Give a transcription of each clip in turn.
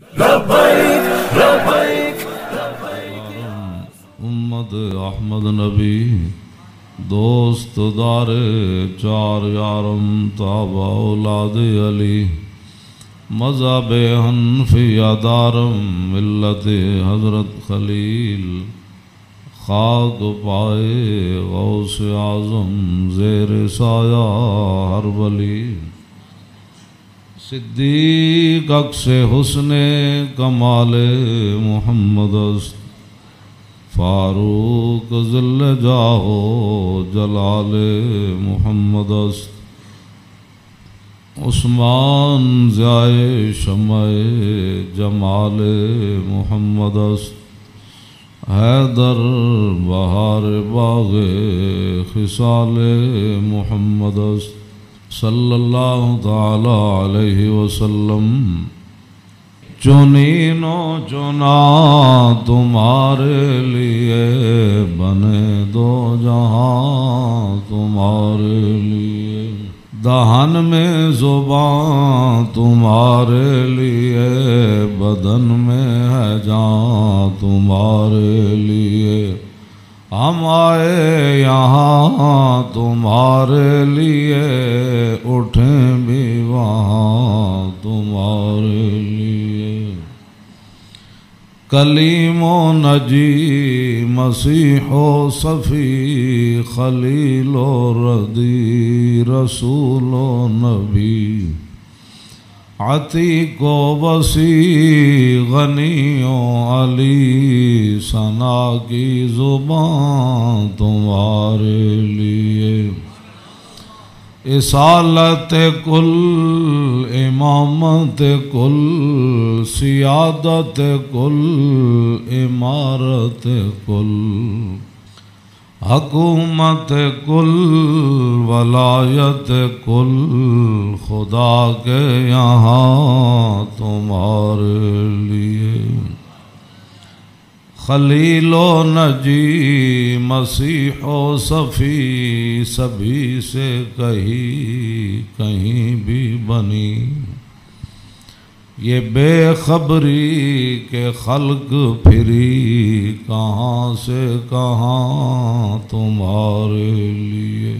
لبیک لبیک امت احمد نبی دوست دار چار یارم تابع اولاد علی مذہب حنفیہ دارم ملت حضرت خلیل خاک پائے غوث اعظم زیر سایہ ہر ولی صدیق عکس حسن کمال محمد است فاروق ذل جاہ جلال محمد است عثمان ضیاء شمع جمال محمد است حیدر بہار باغ خصال محمد است صلی اللہ تعالی علیہ وسلم چنین و چنا تمہارے لیے بنے دو جہاں تمہارے لیے دہن میں زبان تمہارے لیے بدن میں ہے جان تمہارے لیے ہم آئے یہاں تمہارے لیے اٹھیں بھی وہاں تمہارے لیے کلیم و نجی مسیح و صفی خلیل و ردی رسول و نبی عتیق و وسیع غنی و علی ثنا کی زبان تمہارے لیے اصالت کل امامت کل سیادت کل امارت کل حکومت کل ولایت کل خدا کے یہاں تمہارے لیے خلیل و نجی مسیح و صفی سبھی سے کہیں بھی بنی یہ بے خبری کے خلق پھری کہاں سے کہاں تمہارے لیے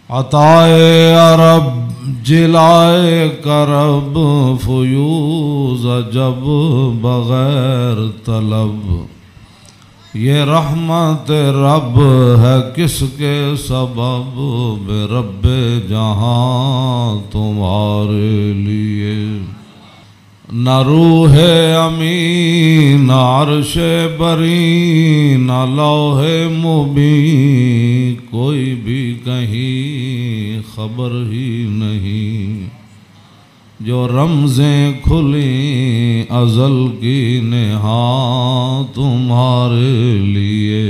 عطائے عرب جلائے کرب فیوز جب بغیر طلب یہ رحمت رب ہے کس کے سبب بے رب جہاں تمہارے لیے نہ روح امین نہ عرش بری نہ لوح مبین کوئی بھی کہیں خبر ہی نہیں جو رمزیں کھلیں ازل کی نہاں تمہارے لیے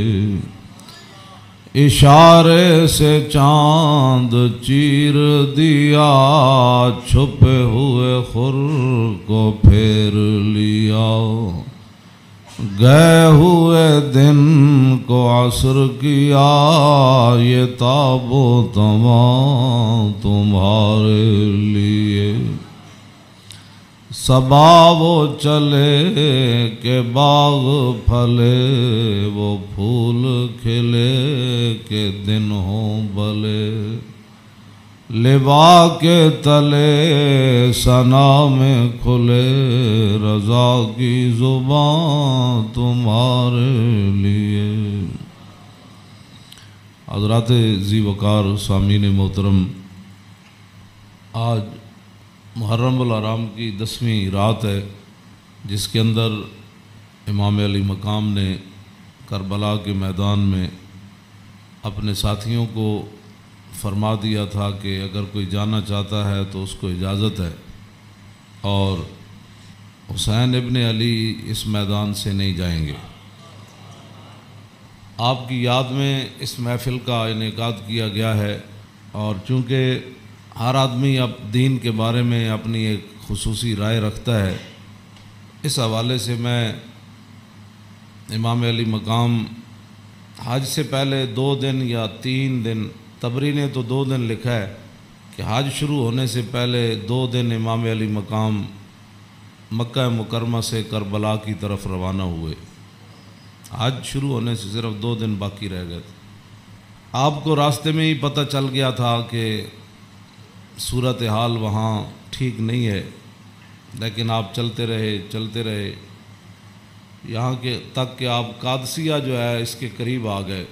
اشارے سے چاند چیر دیا چھپے ہوئے خور کو پھیر لیا گئے ہوئے دن کو عصر کیا یہ تاب و تمام تمہارے لیے صبا وہ چلے کہ باغ پھلے وہ پھول کھلے کہ دن ہوں بلے لبا کے تلے ثنا میں کھلے رضا کی زبان تمہارے لیے حضرات ذی وقار سامعین محترم آج محرم الحرام کی 10ویں رات ہے جس کے اندر امام علی مقام نے کربلا کے میدان میں اپنے ساتھیوں کو فرما دیا تھا کہ اگر کوئی جانا چاہتا ہے تو اس کو اجازت ہے اور حسین ابن علی اس میدان سے نہیں جائیں گے۔ آپ کی یاد میں اس محفل کا انعقاد کیا گیا ہے اور چونکہ ہر آدمی اب دین کے بارے میں اپنی ایک خصوصی رائے رکھتا ہے، اس حوالے سے میں امام علی مقام حج سے پہلے 2 دن یا 3 دن، طبری نے تو 2 دن لکھا ہے کہ حج شروع ہونے سے پہلے 2 دن امام علی مقام مکہ مکرمہ سے کربلا کی طرف روانہ ہوئے۔ آج شروع ہونے سے صرف 2 دن باقی رہ گئے تھے۔ آپ کو راستے میں ہی پتہ چل گیا تھا کہ صورتحال وہاں ٹھیک نہیں ہے، لیکن آپ چلتے رہے یہاں کے تک کہ آپ قادسیہ جو ہے اس کے قریب آ گئے۔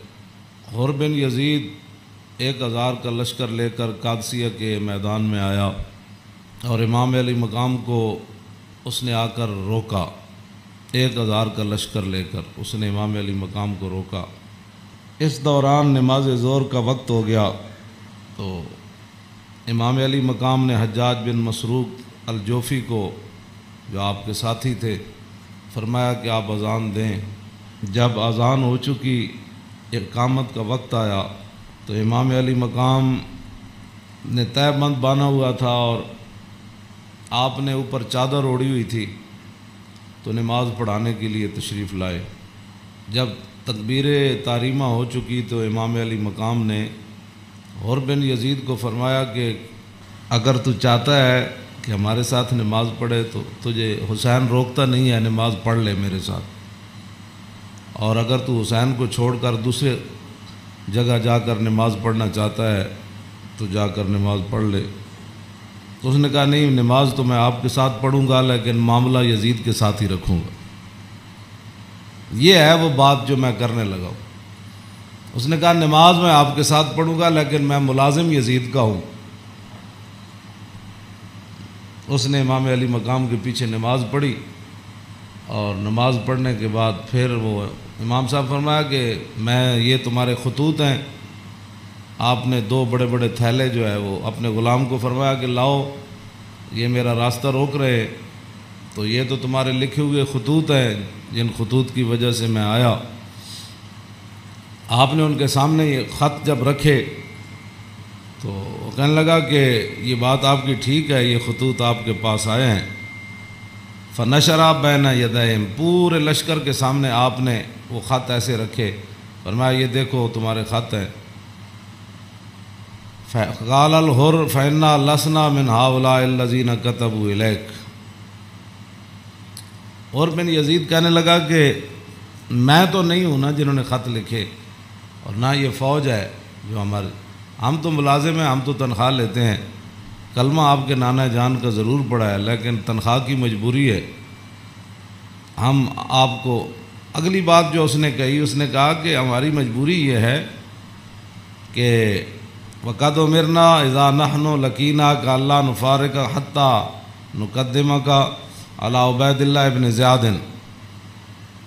حر بن یزید 1000 کا لشکر لے کر قادسیہ کے میدان میں آیا اور امام علی مقام کو اس نے آ کر روکا۔ 1000 کا لشکر لے کر اس نے امام علی مقام کو روکا۔ اس دوران نماز ظہر کا وقت ہو گیا تو امام علی مقام نے حجاج بن مسروق الجوفی کو، جو آپ کے ساتھی تھے، فرمایا کہ آپ اذان دیں۔ جب اذان ہو چکی، اقامت کا وقت آیا تو امام علی مقام نے تہہ بند باندھا ہوا تھا اور آپ نے اوپر چادر اوڑھی ہوئی تھی، تو نماز پڑھانے کے لیے تشریف لائے۔ جب تکبیر تحریمہ ہو چکی تو امام علی مقام نے حر بن یزید کو فرمایا کہ اگر تو چاہتا ہے کہ ہمارے ساتھ نماز پڑھے تو تجھے حسین روکتا نہیں ہے، نماز پڑھ لے میرے ساتھ، اور اگر تو حسین کو چھوڑ کر دوسرے جگہ جا کر نماز پڑھنا چاہتا ہے تو جا کر نماز پڑھ لے۔ تو اس نے کہا نہیں، نماز تو میں آپ کے ساتھ پڑھوں گا لیکن معاملہ یزید کے ساتھ ہی رکھوں گا۔ یہ ہے وہ بات جو میں کرنے لگا ہوں۔ اس نے کہا نماز میں آپ کے ساتھ پڑھوں گا لیکن میں ملازم یزید کا ہوں۔ اس نے امام علی مقام کے پیچھے نماز پڑھی، اور نماز پڑھنے کے بعد پھر وہ امام صاحب فرمایا کہ یہ تمہارے خطوط ہیں۔ آپ نے 2 بڑے بڑے تھیلے جو ہے وہ اپنے غلام کو فرمایا کہ لاؤ، یہ میرا راستہ روک رہے، تو یہ تو تمہارے لکھے ہوئے خطوط ہیں جن خطوط کی وجہ سے میں آیا۔ آپ نے ان کے سامنے یہ خط جب رکھے تو وہ کہنے لگا کہ یہ بات آپ کی ٹھیک ہے، یہ خطوط آپ کے پاس آئے ہیں۔ فنشرا بین یدیہم، پورے لشکر کے سامنے آپ نے وہ خط ایسے رکھے، فرمایا یہ دیکھو تمہارے خط ہیں۔ قال الحر فإنا لسنا من هؤلاء الذين كتبوا إليك۔ اور بن یزید کہنے لگا کہ میں تو نہیں ہوں نا جنہوں نے خط لکھے، اور نہ یہ فوج ہے جو ہم تو ملازم ہیں، ہم تو تنخواہ لیتے ہیں، کلمہ آپ کے نانا جان کا ضرور پڑا ہے لیکن تنخواہ کی مجبوری ہے۔ ہم آپ کو اگلی بات جو اس نے کہی، اس نے کہا کہ ہماری مجبوری یہ ہے کہ وَقَدْ أُمِرْنَا إِذَا نَحْنُ لَقِينَاكَ أَلَّا نُفَارِقَ حَتَّى نُقَدِّمَكَ عَلَىٰ عُبَيْدِ اللَّهِ بْنِ زِيَادٍ۔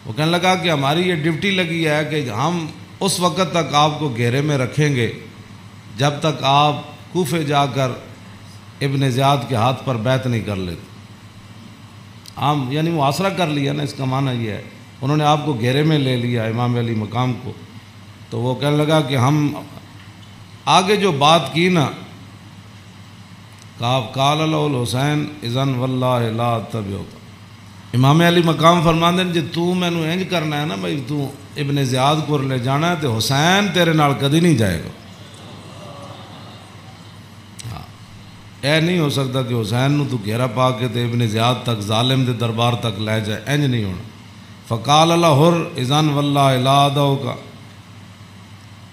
وہ کہنے لگا کہ ہماری یہ ڈیوٹی لگی ہے کہ ہم اس وقت تک آپ کو گھیرے میں رکھیں گے جب تک آپ کوفے جا کر ابن زیاد کے ہاتھ پر بیعت نہیں کر لیتے۔ ہم یعنی محاصرہ کر لیا نا، اس کا معنی یہ ہے انہوں نے آپ کو گھیرے میں لے لیا امام علی مقام کو۔ تو وہ کہنے لگا کہ ہم آگے جو بات کی نا، قال له الحسین اذن واللہ لا اتبعک، امام علی مقام فرماندے ہیں جی تو مینوں انج کرنا ہے نا بھائی، تو ابن زیاد کو لے جانا ہے تو حسین تیرے نال کدی نہیں جائے گا۔ اے نہیں ہو سکتا کہ حسین نو تو گھیرا پا کے تے ابن زیاد تک ظالم دے دربار تک لے جائے، انج نہیں ہونا۔ فقال الحر اذن واللہ لا ادعوک،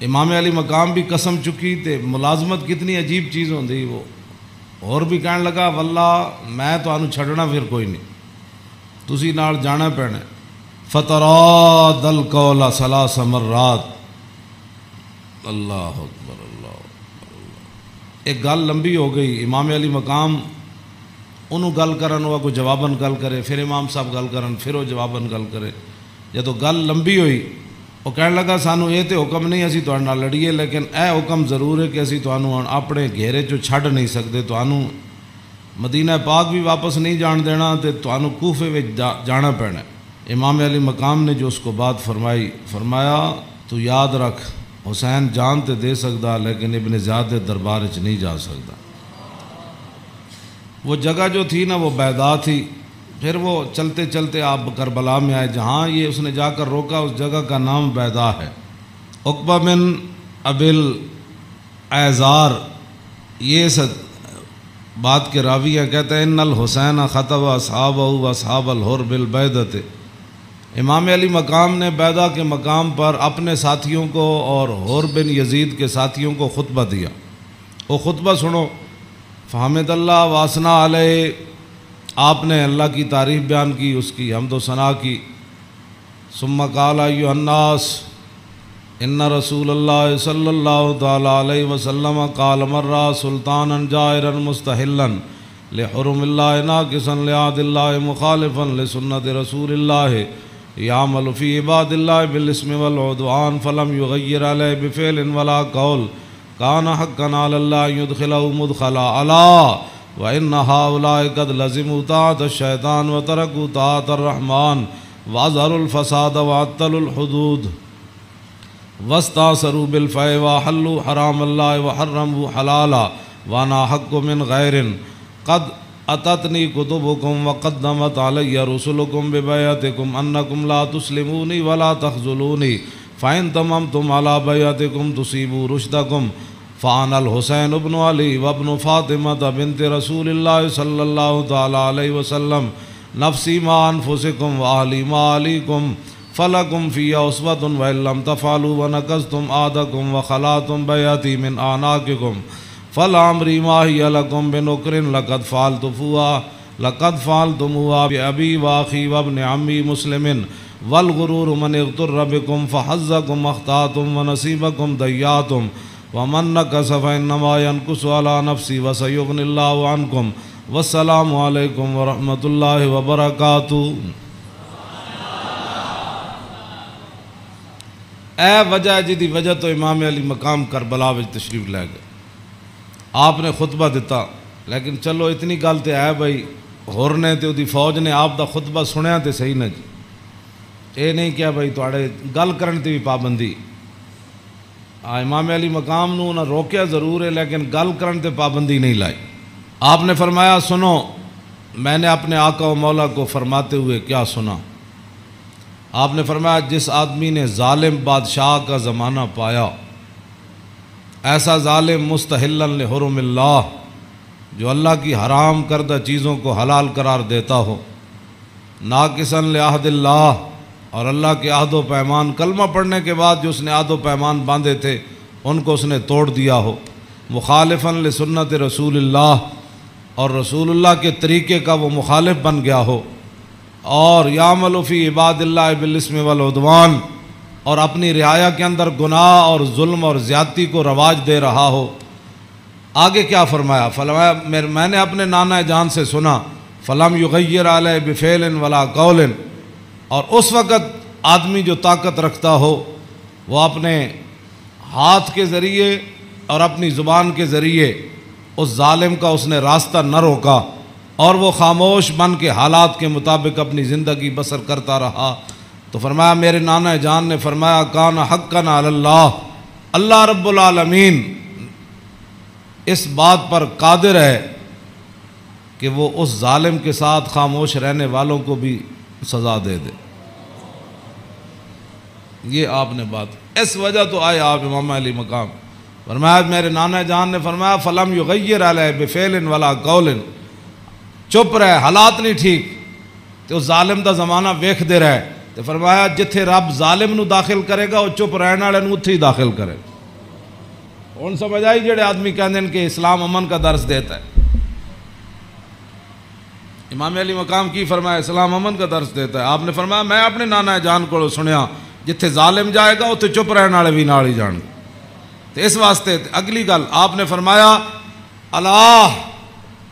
امام علی مقام بھی قسم چکی تے ملازمت کتنی عجیب چیز ہوندی، وہ اور بھی کہنے لگا واللہ میں تانوں چھڈنا پھر کوئی نہیں، تسی نال جانا پینا۔ فتراد القول 3 مرات، اللہ اکبر اللہ اکبر۔ ایک گل لمبی ہو گئی، امام علی مقام انہوں گل کرن، وہ کوئی جواباً گل کرے، پھر امام صاحب گل کرن، پھر وہ جواباً گل کرے۔ جدو گل لمبی ہوئی وہ کہنے لگا سانو یہ تو حکم نہیں اسی تہاڈے نال لڑیے، لیکن اے حکم ضرور ہے کہ اسی تانوں اپنے گھیرے چوں چھڈ نہیں سکتے، تانوں مدینہ پاک بھی واپس نہیں جان دینا تے تانوں کوفے وچ جانا پینا۔ امام علی مقام نے جو اس کو بات فرمائی، فرمایا تو یاد رکھ حسین جان تے دے سکدا لیکن ابن زیاد دے دربار وچ نہیں جا سکدا۔ وہ جگہ جو تھی نا وہ بیضا تھی۔ پھر وہ چلتے چلتے آپ کربلا میں آئے، جہاں یہ اس نے جا کر روکا اس جگہ کا نام بیضا ہے۔ عقبہ بن ابی الایزار، یہ بات کے راوی ہیں، کہتے ہیں ان الحسین خطب اصحابہ و اصحاب الحر بالبیدۃ، امام علی مقام نے بیدہ کے مقام پر اپنے ساتھیوں کو اور حر بن یزید کے ساتھیوں کو خطبہ دیا۔ وہ خطبہ سنو، فحمد اللہ واسنا علیہ، آپ نے اللہ کی تعریف بیان کی، اس کی حمد و ثنا کی۔ ثم قال ایھا الناس ان رسول اللہ صلی اللہ تعالی علیہ وسلم قال مرہ سلطانا جائرا مستحلا لحرم اللہ ناقصا لعہد اللہ مخالفا لسنت رسول اللہ یعمل فی عباد اللہ بالاسم والعدوان فلم یغیر علیہ بفعل ولا قول کان حقا علی اللہ یدخلہ مدخلا علا وان ہؤلاء قد لزموا طاعۃ الشیطان وترکوا طاعۃ الرحمن واظہروا الفساد وعطلوا الحدود واستاثروا بالفیء وحلوا حرام اللہ وحرموا حلالا وانا حق من غیر قد اتتنی کتبکم وقدمت علی رسلکم ببیعتکم انکم لا تسلمونی ولا تخذلونی فإن تممتم على بیعتکم تصیبوا رشدکم فانا الحسین ابن علی وابن فاطمہ بنت رسول اللہ صلی اللہ تعالی علیہ وسلم نفسی ما انفسکم واہلی ما علیکم فلکم فی اسوۃ وإن لم تفعلوا ونقضتم عہدکم وخلعتم بیعتی من اعناقکم فلعمری ما ہی لکم بنکر لقد فعلتموها بأبی واخی وابن عمی مسلم والغرور من اغتر بکم فحظکم اخطأتم ونصیبکم ضیعتم ومن نکث فإنما ينکث علی نفسی وسیغنی اللہ عنکم والسلام علیکم ورحمۃ اللہ وبرکاتہ۔ اے وجہ جدی وجہ تو امام علی مقام کربلا وچ تشریف لے گئے، آپ نے خطبہ دیتا، لیکن چلو اتنی گل تے ہے بھائی ہور نے تے دی فوج نے آپ دا خطبہ سنیا تے صحیح نہ جی، اے نہیں کیا بھائی تواڈے گل کرن تے بھی پابندی، امام علی مقام نو نہ روکیا ضرور ہے لیکن گل کرن تے پابندی نہیں لائی۔ آپ نے فرمایا سنو، میں نے اپنے آقا و مولا کو فرماتے ہوئے کیا سنا؟ آپ نے فرمایا جس آدمی نے ظالم بادشاہ کا زمانہ پایا، ایسا ظالم مستحلا لحرم اللہ، جو اللہ کی حرام کردہ چیزوں کو حلال قرار دیتا ہو، ناقصا لعہد اللہ، اور اللہ کے عہد و پیمان، کلمہ پڑھنے کے بعد جو اس نے عہد و پیمان باندھے تھے ان کو اس نے توڑ دیا ہو، مخالفا لسنت رسول اللہ، اور رسول اللہ کے طریقے کا وہ مخالف بن گیا ہو، اور یعمل فی عباد اللہ بالاسم والعدوان، اور اپنی رعایا کے اندر گناہ اور ظلم اور زیادتی کو رواج دے رہا ہو۔ آگے کیا فرمایا؟ فرمایا میں نے اپنے نانا جان سے سنا، فلم یغیر علیہ بفعل ولا قول، اور اس وقت آدمی جو طاقت رکھتا ہو وہ اپنے ہاتھ کے ذریعے اور اپنی زبان کے ذریعے اس ظالم کا اس نے راستہ نہ روکا، اور وہ خاموش بن کے حالات کے مطابق اپنی زندگی بسر کرتا رہا، تو فرمایا میرے نانا جان نے فرمایا کان حقا علی اللہ، اللہ رب العالمین اس بات پر قادر ہے کہ وہ اس ظالم کے ساتھ خاموش رہنے والوں کو بھی سزا دے دے۔ یہ آپ نے بات، اس وجہ تو آئے آپ امام علی مقام، فرمایا میرے نانا جان نے فرمایا فلم یغیر علیہ بفعل ولا قول، چپ رہے، حالات نہیں ٹھیک تو ظالم دا زمانہ ویکھ دے رہے، تو فرمایا جتھے رب ظالم نو داخل کرے گا وہ چپ رہنے والے نو اتھے ہی داخل کرے۔ ہن سمجھ آئی جڑے آدمی کہندے ہیں کہ اسلام امن کا درس دیتا ہے، امام علی مقام کی فرمایا اسلام امن کا درس دیتا ہے؟ آپ نے فرمایا میں اپنے نانا جان کو سنیا جتھے ظالم جائے گا اتھے چپ رہنے والے بھی نال ہی جان گے۔ تو اس واسطے اگلی گل آپ نے فرمایا اللہ،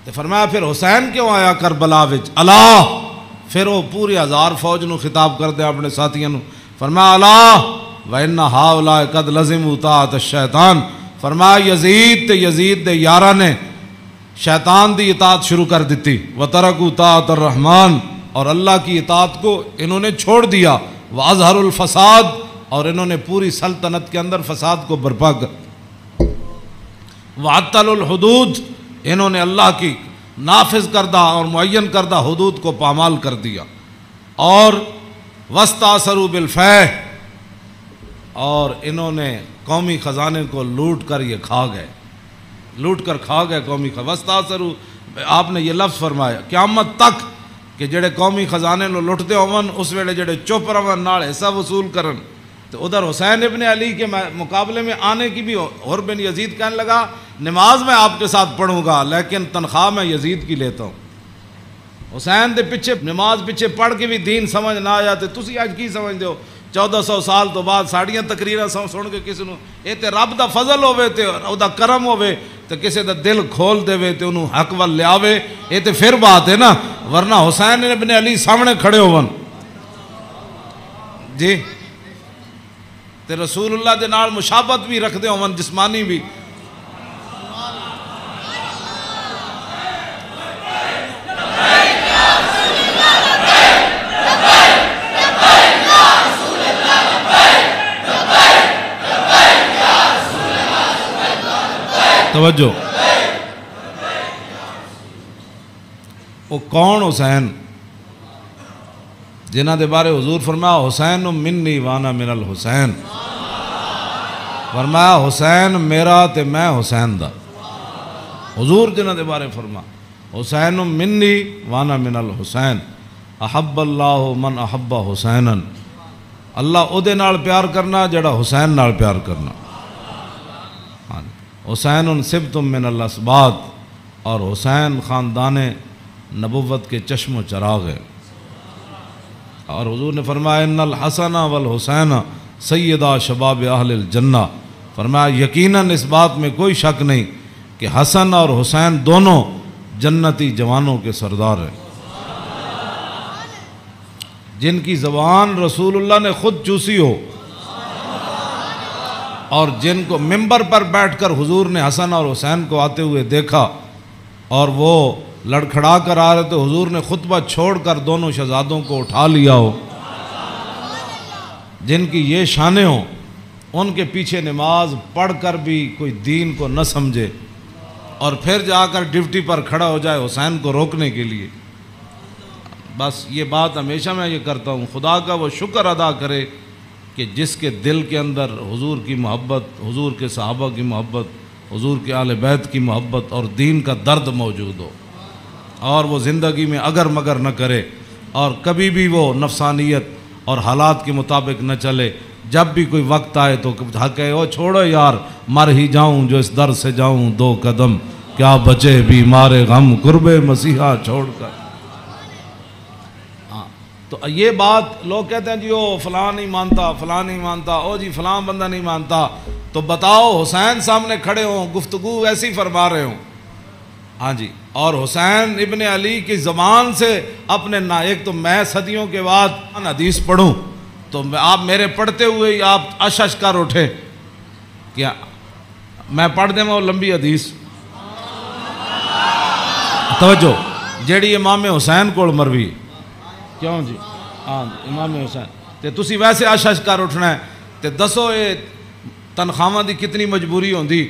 تو فرمایا پھر حسین کیوں آیا کربلا وچ؟ اللہ، پھر وہ پوری ہزار فوج نو خطاب کر دیا اپنے ساتھیوں نو، فرمایا اللہ وَإِنَّ هَؤُلَاءِ قَدْ لَزِمُوا طَاعَةَ الشَّيْطَانِ، فرمایا یزید دے یاراں نے شیطان دی اطاعت شروع کر دیتی، وَتَرَكُوا طَاعَةَ الرَّحْمَانِ، اور اللہ کی اطاعت کو انہوں نے چھوڑ دیا، وَأَظْهَرُوا الْفَسَادِ، اور انہوں نے پوری سلطنت کے اندر فساد کو برپا کر، وَعَطَّلُوا الْحُدُودِ، انہوں نے اللہ کی نافذ کردہ اور معین کردہ حدود کو پامال کر دیا، اور وَاسْتَأْثَرُوا بِالْفَیْءِ، اور انہوں نے قومی خزانے کو لوٹ کر یہ کھا گئے، لوٹ کر کھا گئے قومی خزانے، وَاسْتَأْثَرُوا آپ نے یہ لفظ فرمایا قیامت تک کہ جڑے قومی خزانے نو لٹتے ہون اس ویلے جڑے چپ رہن نال حصہ وصول کرن، تو ادھر حسین ابن علی کے مقابلے میں آنے کی بھی اور بن یزید کہنے لگا نماز میں آپ کے ساتھ پڑھوں گا لیکن تنخواہ میں یزید کی لیتا ہوں۔ حسین دے پیچھے نماز پیچھے پڑھ کے بھی دین سمجھ نہ آیا تے تسی آج کی سمجھ دیو 1400 سال تو بعد ساڑیاں تقریراں سن کے کسی نو اے تے رب دا فضل ہوے تے او دا کرم ہوے تے کسی دا دل کھول دے تے انہوں حق ول لیاوے، اے تے پھر بات ہے نا، ورنہ حسین ابن علی سامنے کھڑے ہون جی تے رسول اللہ دے نال مشابہت بھی رکھ دے ہون جسمانی بھی۔ توجہ، وہ کون حسین جنہ دے بارے حضور فرمایا حسین منی وانا من الحسین، فرمایا حسین میرا تے میں حسین دا، حضور جنہ دے بارے فرما حسین منی وانا من الحسین، احب اللہ من احب حسینا، اللہ او دے نال پیار کرنا جڑا حسین نال پیار کرنا۔ حسین سبت من الاسباط، اور حسین خاندان نبوت کے چشم و چراغ ہے۔ اور حضور نے فرمایا ان الحسن والحسین سیدہ شباب اہل الجنہ، فرمایا یقیناً اس بات میں کوئی شک نہیں کہ حسن اور حسین دونوں جنتی جوانوں کے سردار ہیں، جن کی زبان رسول اللہ نے خود چوسی ہو، اور جن کو ممبر پر بیٹھ کر حضور نے حسن اور حسین کو آتے ہوئے دیکھا اور وہ لڑکھڑا کر آ رہے تھے، حضور نے خطبہ چھوڑ کر دونوں شہزادوں کو اٹھا لیا ہو، جن کی یہ شانیں ہوں، ان کے پیچھے نماز پڑھ کر بھی کوئی دین کو نہ سمجھے اور پھر جا کر ڈیوٹی پر کھڑا ہو جائے حسین کو روکنے کے لیے۔ بس یہ بات ہمیشہ میں یہ کرتا ہوں، خدا کا وہ شکر ادا کرے کہ جس کے دل کے اندر حضور کی محبت، حضور کے صحابہ کی محبت، حضور کے اہل بیت کی محبت اور دین کا درد موجود ہو، اور وہ زندگی میں اگر مگر نہ کرے اور کبھی بھی وہ نفسانیت اور حالات کے مطابق نہ چلے، جب بھی کوئی وقت آئے تو کہے او چھوڑو یار مر ہی جاؤں جو اس در سے جاؤں 2 قدم، کیا بچے بیمار غم قرب مسیحا چھوڑ کر۔ تو یہ بات لوگ کہتے ہیں جی او فلاں نہیں مانتا، فلاں نہیں مانتا، او جی فلاں بندہ نہیں مانتا، تو بتاؤ حسین سامنے کھڑے ہوں گفتگو ویسی فرما رہے ہوں، ہاں جی، اور حسین ابن علی کی زبان سے اپنے ایک تو میں صدیوں کے بعد حدیث پڑھوں تو آپ میرے پڑھتے ہوئے ہی آپ اشش کر اٹھے، کیا میں پڑھ دیں وہ لمبی حدیث، توجہ جیڑی امام حسین کو مروی، کیوں جی ہاں امام حسین تے تسی ویسے اشش کر اٹھنا ہے تے دسو اے تنخواہاں دی کتنی مجبوری ہوندی،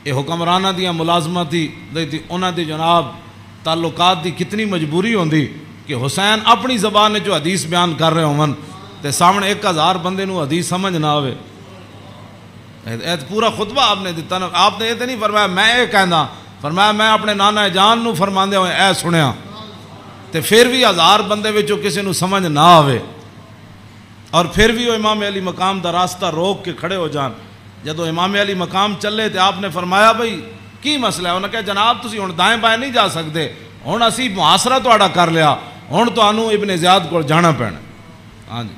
اے حکمرانہ دیاں ملازمت دی انہاں دی جناب تعلقات دی کتنی مجبوری ہوندی کہ حسین اپنی زبان نے جو حدیث بیان کر رہے ہوں تے سامنے 1000 بندے نو حدیث سمجھ نہ آوے، پورا خطبہ آپ نے دیتا نا، آپ نے یہ تو نہیں فرمایا میں اے کہندا، فرمایا میں اپنے نانا جان نو فرماندے ہوئے اے سنیا، تے پھر بھی 1000 بندے وچوں کسی نو سمجھ نہ آوے اور پھر بھی وہ امام علی مقام دا راستہ روک کے کھڑے ہو جان۔ جدو امام علی مقام چلے تے آپ نے فرمایا بھئی کی مسئلہ ہے، انہوں نے کہا جناب تسی ہن دائیں بائیں نہیں جا سکتے، ہن اسی محاصرہ تہاڈا کر لیا، ہن تانوں ابن زیاد کو جانا پینا۔ ہاں جی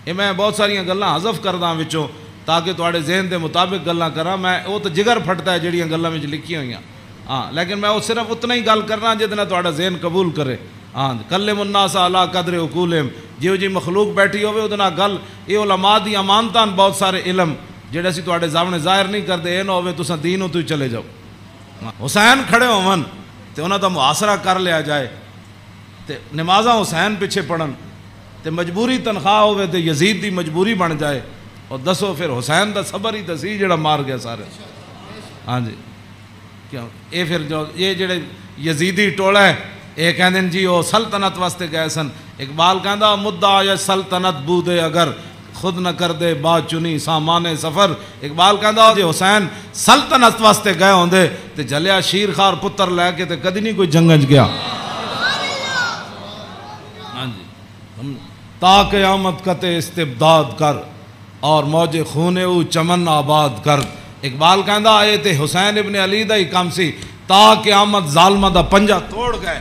یہ میں بہت ساریاں گلاں حذف کردا وچوں تاکہ تہاڈے ذہن دے مطابق گلاں کراں، میں وہ تو جگر پھٹتا ہے جڑیاں گلاں وچ لکھی ہوئیاں، ہاں لیکن میں وہ صرف اتنا ہی گل کرنا جتنا تہاڈا ذہن قبول کرے۔ ہاں کلم الناس علی قدر عقولہم، جیو جی مخلوق بیٹھی ہوئے وہ دنا گل، یہ علماء دی امانتاں بہت سارے علم جڑے اسی تہاڈے سامنے ظاہر نہیں کرتے، اے نہ ہوے تساں دینوں تو ہی چلے جاؤ۔ حسین کھڑے ہون تے انہاں دا محاصرہ کر لیا جائے تے نمازاں حسین پیچھے پڑھن تے مجبوری تنخواہ ہوے تے یزید دی مجبوری بن جائے، اور دسو پھر حسین دا صبر ہی تے سی جڑا مار گیا سارے۔ ہاں جی کیوں اے پھر جو یہ جڑے یزیدی ٹولا ہے یہ کہندے جی وہ سلطنت واسطے گئے سن، اقبال کہندا مدعا یا سلطنت بودے اگر خود نہ کر دے با چنی سامان سفر. اقبال کہندا جے حسین سلطنت واسطے گئے ہوندے تے جلیا شیر خار پتر لے کے تے کدی نہیں کوئی جنگج گیا. ہاں جی تا قیامت قطع استبداد کر اور موج خون او چمن آباد کر. اقبال کہندا اے تے حسین ابن علی دا ہی کام سی تا قیامت ظالمہ دا پنجا توڑ گئے.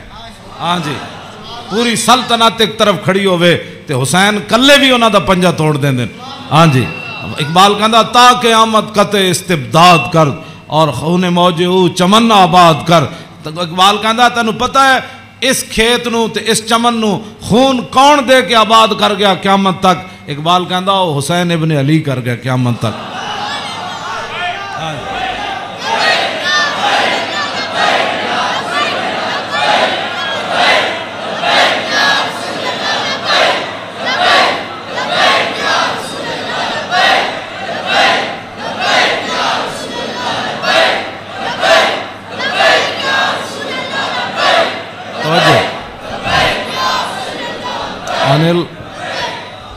ہاں جی پوری سلطنت ایک طرف کھڑی ہوئے تے حسین کلے بھی انہاں دا پنجا توڑ دیں دیں. ہاں جی اقبال کہندا تا قیامت قطع استبداد کر اور خون موج او چمن آباد کر. اقبال کہندا تینوں پتہ ہے اس کھیت نو تے اس چمن نو خون کون دے کے آباد کر گیا قیامت تک؟ اقبال کہندا وہ حسین ابن علی کر گیا قیامت تک.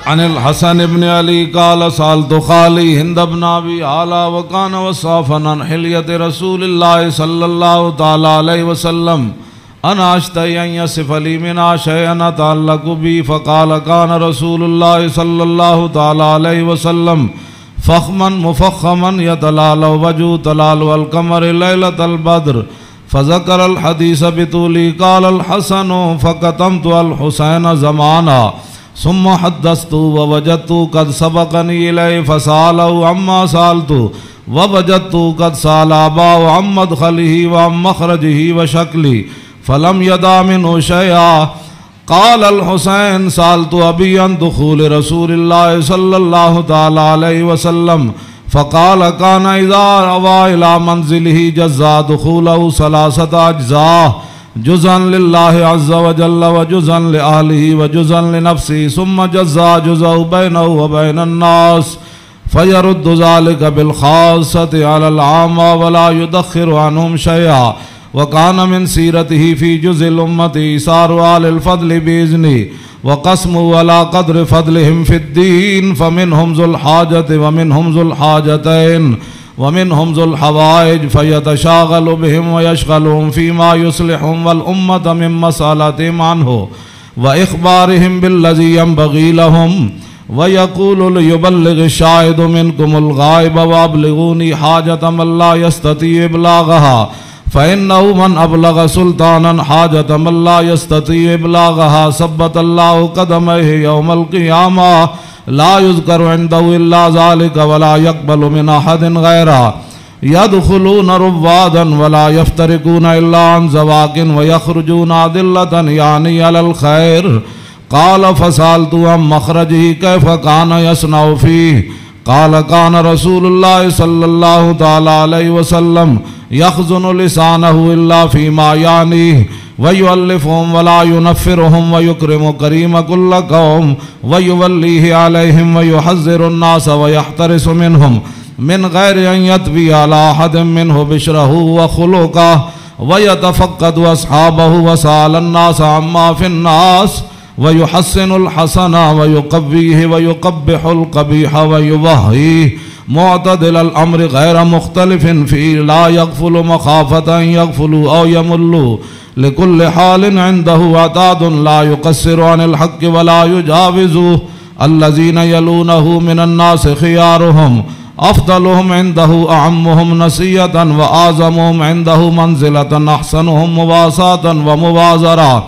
عن الحسن ابن علی قال سالت خالی ہند ابن ابی اعلی وکان وصافا عن حلیت رسول اللہ صلی اللہ تعالی علیہ وسلم انا اشتہی ان یصف لی منا شیئا اتعلق بی فقال کان رسول اللہ صلی اللہ تعالی علیہ وسلم فخما مفخما یتلال وجو تلال والقمر لیلۃ البدر فذکر الحدیث بطولی قال الحسن فقتمت الحسین زمانا ثم حدثت ووجدت قد سبقني إليه فسأله عما سألت ووجدت قد سأل أباه عن مدخله وعن مخرجه وشكله فلم يدع منه شيئا. قال الحسين سألت أبي عن دخول رسول الله صلى الله تعالى عليه وسلم فقال كان إذا روى إلى منزله جزا دخوله 3 أجزاء جزءا لله عز وجل وجزءا لأهله وجزءا لنفسه ثم جزا جزء بينه وبين الناس فيرد ذلك بالخاصة على العام ولا يدخر عنهم شيئا. وكان من سيرته في جزء الأمة إيثار آل الفضل بإذنه وقسمه على قدر فضلهم في الدين فمنهم ذو الحاجة ومنهم ذو الحاجتين ومنهم ذو الحوائج فيتشاغل بهم ويشغلهم فيما يصلحهم والأمة من مسألتهم عنه وإخبارهم بالذي ينبغي لهم ويقول ليبلغ الشاهد منكم الغائب وأبلغوني حاجة من لا يستطيع إبلاغها فإنه من أبلغ سلطانا حاجة من لا يستطيع إبلاغها ثبت الله قدميه يوم القيامة لا يذكر عنده إلا ذلك ولا يقبل من أحد غيره يدخلون روادا ولا يفترقون إلا عن زواق ويخرجون أدلة يعني على الخير. قال فسألت عن مخرجه كيف كان يصنع فيه قال كان رسول الله صلى الله تعالى عليه وسلم يخزن لسانه إلا فيما يعنيه ويؤلفهم ولا ينفرهم ويكرم كريم كل قوم ويوليه عليهم ويحذر الناس ويحترس منهم من غير أن يطوي على أحد منه بشره وخلقه ويتفقد أصحابه وسأل الناس عما في الناس ويحسن الحسن ويقويه ويقبح القبيح ويوهيه معتدل الأمر غير مختلف فيه لا يغفل مخافة أن يغفلوا أو يملوا لكل حال عنده عتاد لا يقصر عن الحق ولا يجاوزه الذين يلونه من الناس خيارهم أفضلهم عنده أعمهم نسية وأعظمهم عنده منزلة أحسنهم مواساة ومبازرة.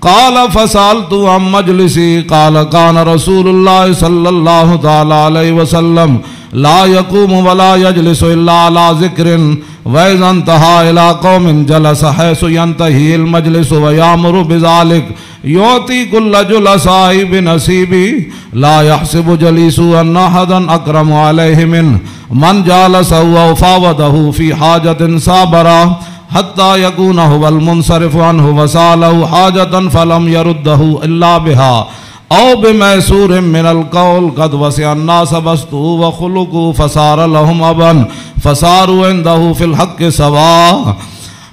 قال فسألت عن مجلسي قال كان رسول الله صلى الله تعالى عليه وسلم لا يقوم ولا يجلس إلا على ذكر وإذا انتهى إلى قوم جلس حيث ينتهي المجلس ويأمر بذلك يعطي كل جلساء بنصيبه لا يحسب جليسه أن أحدا أكرم عليه منه من جالسه وفاوضه في حاجة صابرة حتى يكون هو المنصرف عنه وسأله حاجة فلم يرده إلا بها أو بميسور من القول قد وسع الناس بسطه وخلقه فصار لهم أبا فصاروا عنده في الحق سواء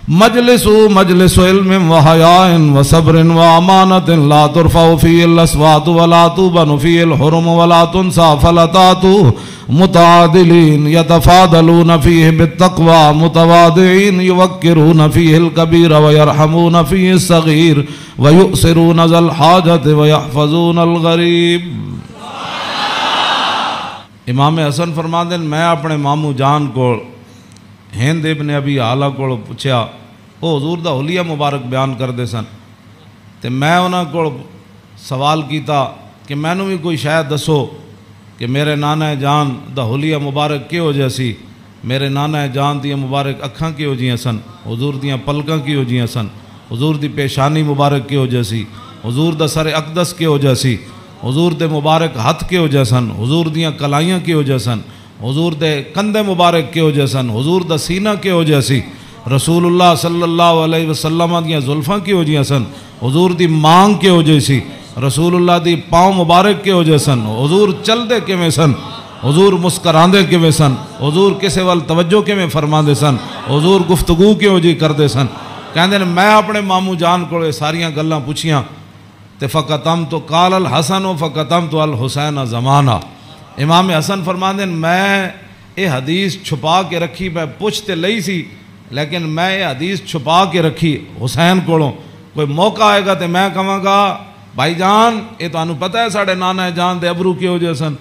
مجلس علم و حیاء و صبر و امانت لا ترفع فیہ الاصوات ولا تبن فیہ الحرم ولا تنسى فلتات متعادلین یتفاضلون فیہ بالتقوی متواضعین یوقرون فیہ الکبیر و یرحمون فیہ الصغیر و یؤثرون ذا الحاجت و یحفظون الغریب۔ امام حسن فرماندے میں اپنے ماموں جان کو ہند ابن ابی حالہ کو پوچھا، وہ حضور دا حلیہ مبارک بیان کر دے سن، تے میں انہاں کو سوال کیتا کہ مینوں بھی کوئی شاید دسو کہ میرے نانا جان دا حلیہ مبارک کیہو جہا سی، میرے نانا جان دی مبارک اکھاں کیہو جیاں سن، حضور دیاں پلکاں کیہو جیاں سن، حضور دی پیشانی مبارک کیہو جہا سی، حضور دا سر اقدس کیہو جہا سی، حضور دے مبارک ہتھ کیہو جہا سن، حضور دیاں کلائیاں کیہو جہا سن، حضور دے کندھے مبارک کیہو جہا سن، حضور دا سینہ کیہو جہا سی، رسول اللہ صلی اللہ علیہ وسلم دیاں زلفاں کیہو جہاں سن، حضور دی مانگ کیہو جہی سی، رسول اللہ دی پاؤں مبارک کیہو جہے سن، حضور چل دے کیویں سن، حضور مسکراندے کیویں سن، حضور کسے وال توجہ کیویں فرماندے سن، حضور گفتگو کیہو جی کردے سن۔ کہندے میں اپنے ماموں جان کو ساریاں گلاں پوچھیاں تے فقطمت قال الحسن فقطمت الحسین زمانہ۔ امام حسن فرماندے میں یہ حدیث چھپا کے رکھی، میں پوچھ تے لئی سی لیکن میں یہ حدیث چھپا کے رکھی حسین کولوں، کوئی موقع آئے گا تے میں کہاں گا بھائی جان یہ تو انہوں پتہ ہے ساڑھے نانا جان دے ابرو کیہو جہے سن،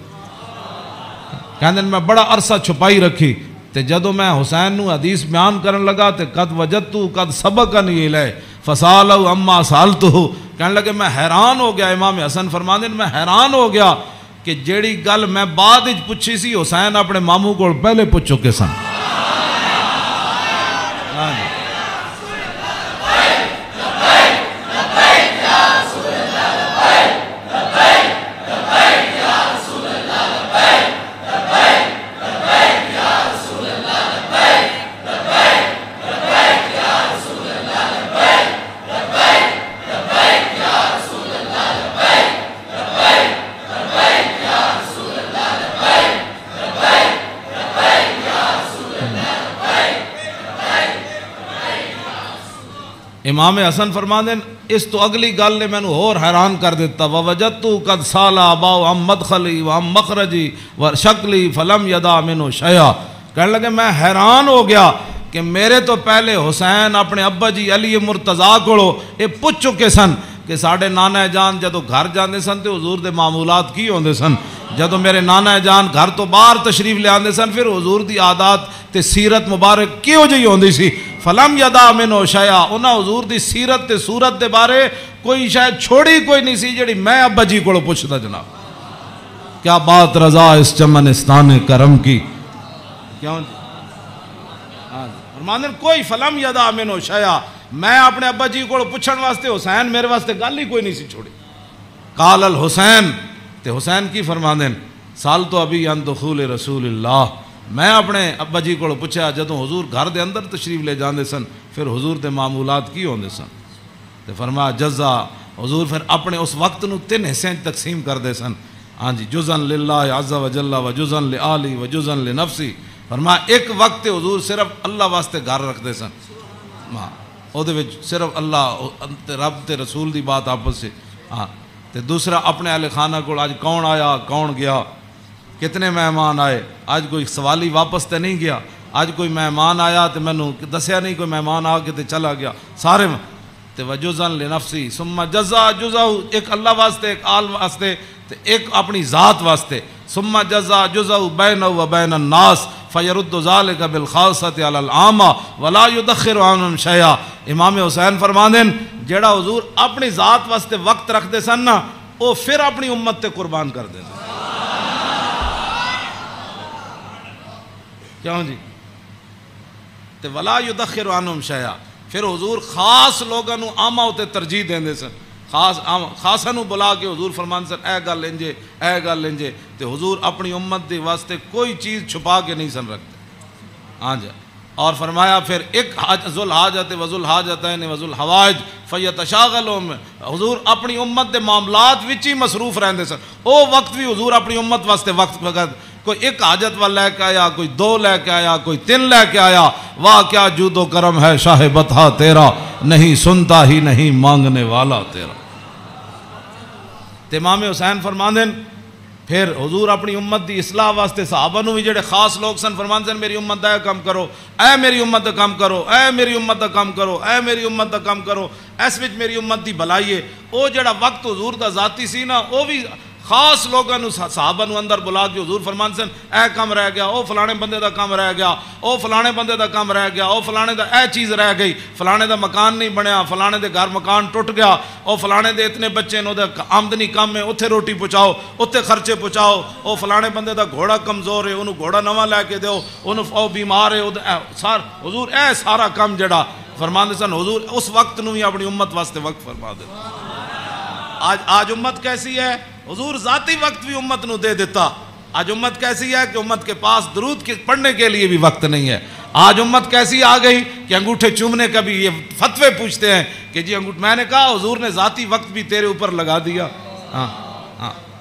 کہندے میں بڑا عرصہ چھپائی رکھی، تے جدو میں حسین نو حدیث بیان کرن لگا تے قد وجدتو قد سبقنی الیہ فسالو اما سالتو، کہنے لگے میں حیران ہو گیا۔ امام حسن فرماندے میں حیران ہو گیا کہ جیڑی گل میں بعد اچ پوچھی سی حسین اپنے ماموں کو پہلے پوچھ چکے سن۔ امام حسن فرماندے اس تو اگلی گل نے مینوں اور حیران کر دیتا، ووجدت قد سال اباؤ عن مدخلی وعن مخرجی وشکلی فلم یدا منہ شیئا، کہنے لگے میں حیران ہو گیا کہ میرے تو پہلے حسین اپنے ابا جی علی مرتضیٰ کو یہ پوچھ چکے سن کہ ساڑھے نانا جان جدو گھر جاندے سن تے حضور دے معمولات کی ہوندے سن، جدو میرے نانا جان گھر تو باہر تشریف لے آندے سن پھر حضور دی عادات تے سیرت مبارک کیوں جی ہوندی سی، فلم یدا منہ شیئا، انہاں حضور دی سیرت تے صورت دے بارے کوئی شاید چھوڑی کوئی نہیں سی جڑی میں ابا جی کو پوچھتا جناب۔ کیا بات رضا اس چمنستان کرم کی، کیوں فرماندے کوئی فلم یدا منہ شیئا، میں اپنے ابا جی کو پوچھن واسطے حسین میرے واسطے گل ہی کوئی نہیں سی چھوڑی۔ قال الحسین، تے حسین کی فرماندے سال تو ابھی عن دخول رسول اللہ، میں اپنے ابا جی کو پوچھا جدوں حضور گھر دے اندر تشریف لے جاندے سن پھر حضور دے معمولات کی ہوندے سن، تے فرمایا جزا، حضور پھر اپنے اس وقت نو 3 حصے تقسیم کر دے سن، ہاں جی، جزن للہ عز و جل و جزن لآلی و جزن لنفسی، فرمایا ایک وقت حضور صرف اللہ واسطے گھر رکھ دے سن، او دے وچ صرف اللہ رب تے رسول دی بات آپس سے، ہاں تے دوسرا اپنے اہل خانہ کو آج کون آیا کون گیا، کتنے مہمان آئے، آج کوئی سوالی واپس تے نہیں گیا، آج کوئی مہمان آیا تے مینوں دسیا نہیں، کوئی مہمان آ کے تے چلا گیا، سارے تے وجزن لنفسی ثم جزا جزاؤ، ایک اللہ واسطے ایک آل واسطے تے ایک اپنی ذات واسطے، ثم جزا جزاؤ بینہ و بین الناس فیرد ذالک بالخاصۃ علی العامہ ولا یدخر عنہم شیئا۔ امام حسین فرماندے جیڑا حضور اپنی ذات واسطے وقت رکھ دے سن نا وہ پھر اپنی امت تے قربان کر دے سن، کیوں جی، تے ولا یدخر عنہم شیئا، پھر حضور خاص لوگاں نو عامہ ہوتے ترجیح دیندے سن، خاصا نو بلا کے حضور فرمان سن اے گل انجے اے گل انجے، تے حضور اپنی امت دے واسطے کوئی چیز چھپا کے نہیں سن رکھتے، ہاں جی، اور فرمایا پھر ایک ذو الحاجت و ذو الحاجتین و ذو الحوائج فیتشاغلون، حضور اپنی امت دے معاملات وچ ہی مصروف رہندے سن، او وقت بھی حضور اپنی امت واسطے وقت کوئی ایک حاجت والا لے کے آیا، کوئی دو لے کے آیا، کوئی تین لے کے آیا، واہ کیا جود و کرم ہے شاہ بطحا تیرا، نہیں سنتا ہی نہیں مانگنے والا تیرا۔ تے امام حسین فرماندے پھر حضور اپنی امت دی اصلاح واسطے صحابہ نو بھی جڑے خاص لوگ سن فرماندے میری امت دا کام کرو، اے میری امت دا کام کرو، اے میری امت دا کام کرو، اے میری امت دا کام کرو، اس وچ میری امت دی بھلائی ہے۔ او جڑا وقت حضور دا ذاتی سی نا، او بھی خاص لوگوں نو صحابہ نو اندر بلا کے حضور فرمان سن اے کام رہ گیا، او فلانے بندے دا کام رہ گیا، او فلانے بندے دا کام رہ گیا، او فلانے دا اے چیز رہ گئی، فلانے دا مکان نہیں بنیا، فلانے دے گھر مکان ٹوٹ گیا، او فلانے دے اتنے بچے نو دے آمدنی کم ہے، اتھے روٹی پہنچاؤ، اتھے خرچے پہنچاؤ، او فلانے بندے دا گھوڑا کمزور ہے، انہوں گھوڑا نواں لے کے دیو، او بیمار ہے، حضور اے سارا کام جڑا فرمان سن حضور اس وقت نو ہی اپنی امت واسطے وقت فرما دے۔ آج امت کیسی ہے؟ حضور ذاتی وقت بھی امت نو دے دیتا۔ آج امت کیسی ہے کہ امت کے پاس درود پڑھنے کے لیے بھی وقت نہیں ہے۔ آج امت کیسی آ گئی کہ انگوٹھے چومنے کا بھی یہ فتوے پوچھتے ہیں کہ جی میں نے کہا حضور نے ذاتی وقت بھی تیرے اوپر لگا دیا۔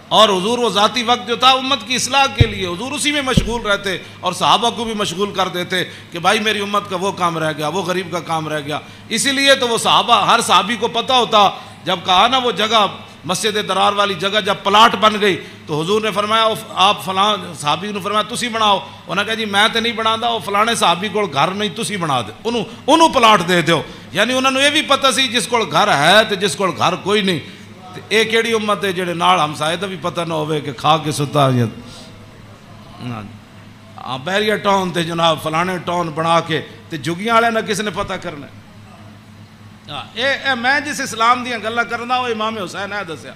اور حضور وہ ذاتی وقت جو تھا امت کی اصلاح کے لیے، حضور اسی میں مشغول رہتے اور صحابہ کو بھی مشغول کر دیتے کہ بھائی میری امت کا وہ کام رہ گیا، وہ غریب کا کام رہ گیا۔ اسی لیے تو وہ صحابہ ہر صحابی کو پتہ ہوتا، جب کہا نا وہ جگہ مسجد درار والی جگہ جب پلاٹ بن گئی تو حضور نے فرمایا آپ فلاں صحابی نے فرمایا تسی بناؤ، انہوں نے کہا جی میں تے نہیں بنا دا، وہ فلانے صحابی کو گھر نہیں تسی بنا دے، انہوں پلاٹ دے دیو۔ یعنی انہوں نے یہ بھی پتہ سی جس کو گھر ہے تو جس کو گھر کوئی نہیں۔ ایک ایڑی امت ہے جڑے نال ہمسائے دا بھی پتہ نہ ہوئے کہ کھا کے ستا بحریہ ٹاؤن تے جناب فلانے ٹاؤن بنا کے تے جگیاں والے نہ کس نے پتہ کرنا۔ میں جس اسلام دیاں گلاں کرنا وہ امام حسین ہے دسیا۔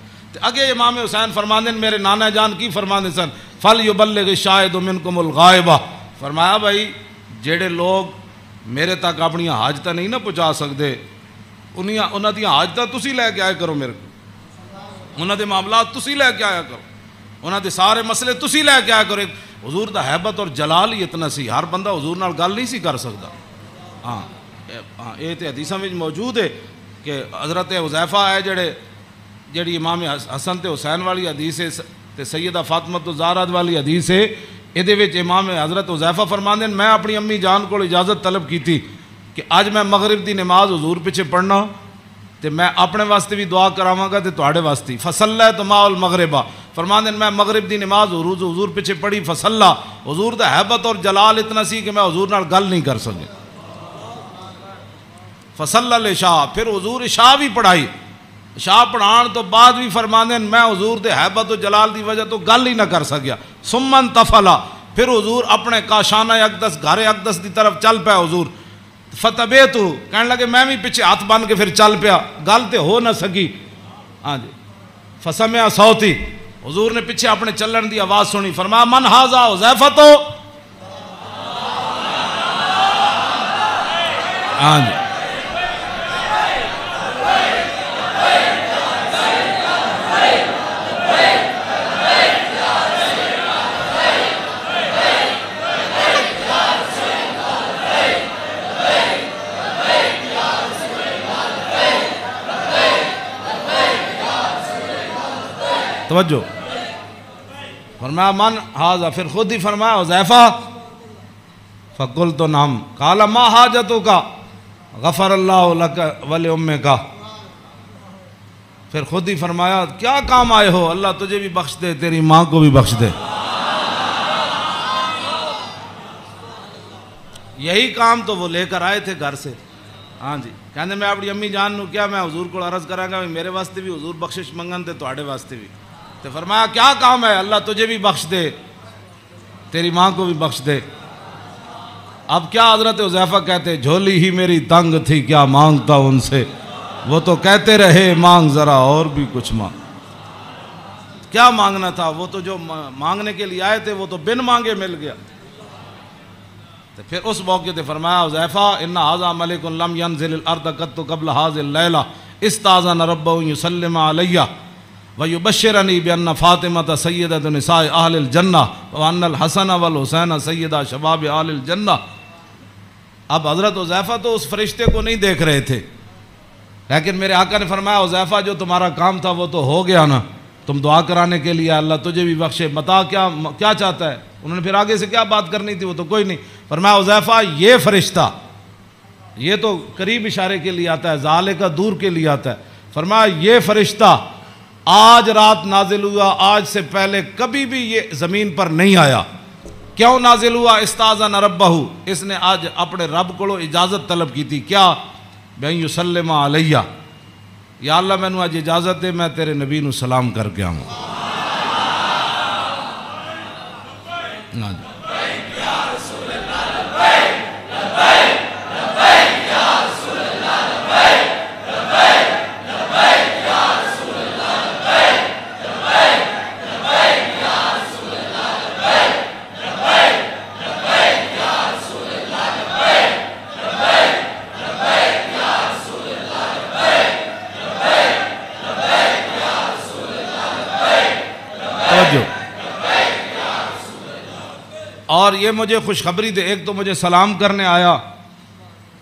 اگے امام حسین فرماندے میرے نانا جان کی فرماندے سن فَلْيُبَلِّغِ الشَّاهِدُ مِنْكُمُ الْغَائِبَ، فرمایا بھائی جڑے لوگ میرے تک اپنی حاجتاں نہیں نہ پہنچا سکتے انہاں دی حاجتاں تسی لے کے آئے کرو، میرے کو انہاں دے معاملات تسی لے کے آیا کرو، انہاں دے سارے مسئلے تسی لے کے آیا کرو۔ حضور دا حیبت اور جلال ہی اتنا سی، ہر بندہ حضور نال گل نہیں سی کر سکتا۔ ہاں یہ تو حدیثاں میں موجود ہے کہ حضرت حذیفہ ہے جڑی امام حسن تے حسین والی حدیث ہے تے سیدہ فاطمہ الزہرا والی حدیث ہے، یہ وچ امام حضرت حذیفہ فرماندے میں اپنی امی جان کو اجازت طلب کی تھی کہ اج میں مغرب دی نماز حضور پیچھے پڑھنا تے میں اپنے واسطے بھی دعا کراواں گا تے تواڈے واسطے فصلیت مع المغرب، فرماندے میں مغرب دی نماز حضور پیچھے پڑھی فصلا، حضور دا حیبت اور جلال اتنا سی کہ میں حضور نال گل نہیں کر سکیا۔ فصل العشاء، پھر حضور عشاء بھی پڑھائی، عشاء پڑھان تو بعد بھی فرماندے میں حضور دے حیبت و جلال دی وجہ تو گل ہی نہ کر سکیا۔ ثم انتفلا، پھر حضور اپنے کاشانہ اقدس گھر اقدس دی طرف چل پیا حضور۔ فتبیتو، کہنے لگے میں بھی پیچھے ہاتھ بن کے پھر چل پیا، گل تے ہو نہ سکی۔ ہاں جی، فسمع صوتی، حضور نے پیچھے اپنے چلن دی آواز سنی، فرمایا من ھذا حذیفہ تو، ہاں جی توجہ، فرمایا من ھذا، پھر خود ہی فرمایا حذیفہ، فقلت نعم، قال ما حاجتک، غفر اللہ لک ولأمک، پھر خود ہی فرمایا کیا کام آئے ہو، اللہ تجھے بھی بخش دے تیری ماں کو بھی بخش دے۔ یہی کام تو وہ لے کر آئے تھے گھر سے۔ ہاں جی، کہنے میں اپنی امی جان نو کیا میں حضور کو عرض کراں گا میرے واسطے بھی حضور بخشش منگن تے تواڈے واسطے بھی، تو فرمایا کیا کام ہے، اللہ تجھے بھی بخش دے تیری ماں کو بھی بخش دے۔ اب کیا حضرت حذیفہ کہتے جھولی ہی میری تنگ تھی کیا مانگتا ان سے، وہ تو کہتے رہے مانگ ذرا اور بھی کچھ مانگ۔ کیا مانگنا تھا، وہ تو جو مانگنے کے لیے آئے تھے وہ تو بن مانگے مل گیا۔ تو پھر اس موقع تے فرمایا حذیفہ ان ھذا ملک لم ينزل الارض قط قبل هذه الليلہ استاذن ربه يسلم علیہ ويبشرني بأن فاطمة سيدة نساء أهل الجنة وأن الحسن والحسین سيدہ شباب أهل الجنة۔ اب حضرت حذیفہ تو اس فرشتے کو نہیں دیکھ رہے تھے، لیکن میرے آقا نے فرمایا حذیفہ جو تمہارا کام تھا وہ تو ہو گیا نا، تم دعا کرانے کے لیے اللہ تجھے بھی بخشے، متا کیا چاہتا ہے؟ انہوں نے پھر آگے سے کیا بات کرنی تھی، وہ تو کوئی نہیں۔ فرمایا حذیفہ یہ فرشتہ، یہ تو قریب اشارے کے لیے آتا ہے، ذالک دور کے لیے آتا ہے، فرمایا یہ فرشتہ آج رات نازل ہوا، آج سے پہلے کبھی بھی یہ زمین پر نہیں آیا۔ کیوں نازل ہوا؟ استاذن ربہ، اس نے آج اپنے رب کو اجازت طلب کی تھی، کیا؟ بین یسلم علیہ، یا اللہ میں نے آج اجازت دے میں تیرے نبی نو سلام کر کے آؤں۔ اور یہ مجھے خوشخبری دے، ایک تو مجھے سلام کرنے آیا،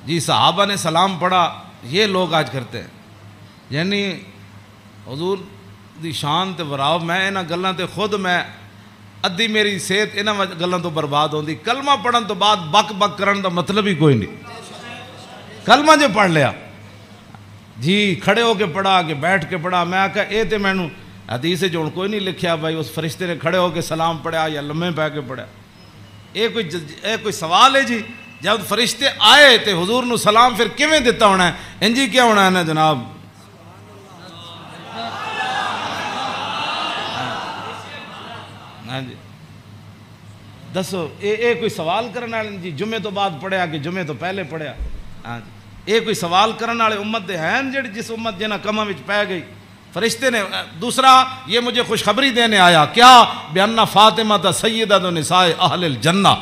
جی صحابہ نے سلام پڑھا، یہ لوگ آج کرتے ہیں، یعنی حضور دی شان تے وراو، میں انہاں گلاں تے خود میں ادھی میری صحت انہاں گلاں تو برباد ہوندی۔ کلمہ پڑھن تو بعد بک بک کرن دا مطلب ہی کوئی نہیں، کلمہ جو پڑھ لیا جی کھڑے ہو کے پڑھا کہ بیٹھ کے پڑھا، میں کہا اے تے مینوں حدیث جو کوئی نہیں لکھیا بھائی اس فرشتے نے کھڑے ہو کے سلام پڑھا یا لمحے پہ کے پڑھا، کوئی سوال ہے جی؟ جب فرشتے آئے تے حضور نو سلام پھر کیویں دیتا ہونا ہے؟ انجی کیا ہونا ہے نا جناب؟ ہاں جی دسو، اے کوئی سوال کرنے والے جی جمعے تو بعد پڑھیا کہ جمعے تو پہلے پڑھیا؟ ہاں جی اے کوئی سوال کرنے والے امت دے ہیں جڑی جس امت جنہاں کماں وچ پے گئی؟ فرشتے نے دوسرا یہ مجھے خوشخبری دینے آیا، کیا؟ بِأَنَّ فاطمہ سیدۃ نساء اہل الجنہ،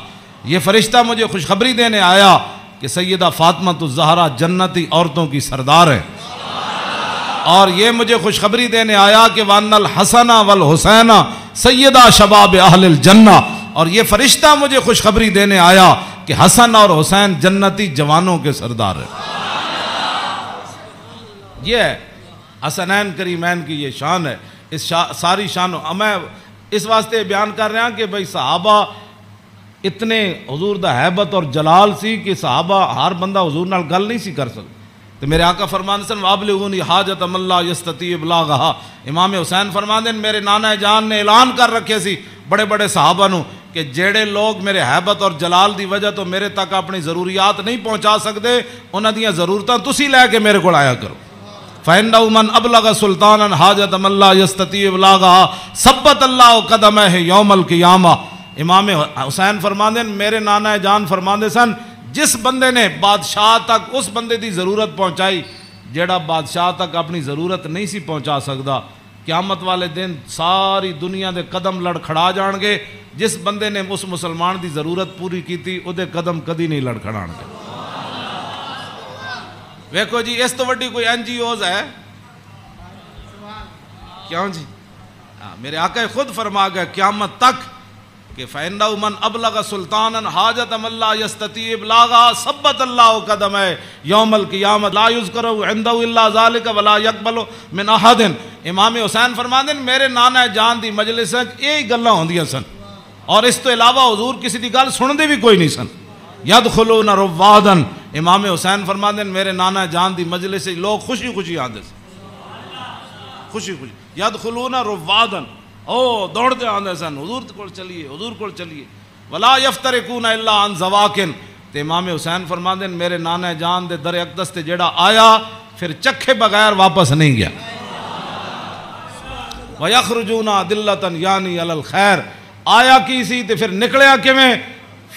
یہ فرشتہ مجھے خوشخبری دینے آیا کہ سیدہ فاطمہ الزہرا جنتی عورتوں کی سردار ہے، اور یہ مجھے خوشخبری دینے آیا کہ وَأَنَّ الْحَسَنَ وَالْحُسَيْنَ سیدہ شباب اہل الجنہ، اور یہ فرشتہ مجھے خوشخبری دینے آیا کہ حسن اور حسین جنتی جوانوں کے سردار ہے۔ یہ ہے حسنین کریمین کی یہ شان ہے، اس ساری شان میں اس واسطے بیان کر رہا ہوں کہ بھئی صحابہ اتنے حضور دا حیبت اور جلال سی کہ صحابہ ہر بندہ حضور نال گل نہیں سی کر سکتا، تو میرے آقا فرماندے سن وَابْلِغُونِی حَاجَةَ مَن لَا يَسْتَطِيعُ إِبْلَاغَهَا، امام حسین فرماندے میرے نانا جان نے اعلان کر رکھے سی بڑے بڑے صحابہ نو کہ جیڑے لوگ میرے حیبت اور جلال دی وجہ تو میرے تک اپنی ضروریات نہیں پہنچا سکتے، انہاں دیاں ضرورتاں تسی لے کے میرے کو آیا کرو۔ فَإِنَّهُ مَنْ أَبْلَغَ سُلْطَانًا حَاجَةَ مَن لَا يَسْتَطِيعُ إِبْلَاغَهَا ثَبَّتَ اللَّهُ قَدَمَيْهِ يَوْمَ الْقِيَامَةِ۔ امام حسین فرماندے میرے نانا جان فرماندے سن جس بندے نے بادشاہ تک اس بندے دی ضرورت پہنچائی جیڑا بادشاہ تک اپنی ضرورت نہیں سی پہنچا سکتا، قیامت والے دن ساری دنیا دے قدم لڑکھڑا جان گے، جس بندے نے اس مسلمان دی ضرورت پوری کی تھی او دے قدم کدی نہیں لڑکھڑان گے۔ ویکھو جی اس تو وڈی کوئی این جی اوز ہے کیوں جی؟ میرے آقا خود فرما گئے قیامت تک کہ فَإِنَّهُ مَنْ أَبْلَغَ سُلْطَانًا حَاجَةَ مَن لَا يَسْتَطِيعُ إِبْلَاغَهَا ثَبَّتَ اللَّهُ قَدَمَيْهِ يَوْمَ الْقِيَامَةِ لَا يُذْكَرُ عِندَهُ إِلَّا ذَلِكَ وَلَا يَقْبَلُ مِنْ أَحَدٍ۔ امام حسین فرماندے میرے نانا جان دی مجلس وچ یہی گلاں ہوندیاں سن، اور اس تو علاوہ حضور کسی دی گل سندے بھی کوئی نہیں سن۔ یدخلون روادن، امام حسین فرماندے میرے نانا جان دی مجلس سے لوگ خوشی خوشی آندے سن، خوشی خوشی یدخلون روادن، او دوڑتے آندے سن حضور کول چلیے، حضور کول چلیے۔ ولا یفترقون الا عن زواکن، تے امام حسین فرماندے میرے نانا جان دے در اقدس تے جیڑا آیا پھر چکھے بغیر واپس نہیں گیا۔ وَيَخْرُجُونَ عَدِلَّةً یعنی علی الخیر، آیا کی سی تے پھر نکلیا کیویں؟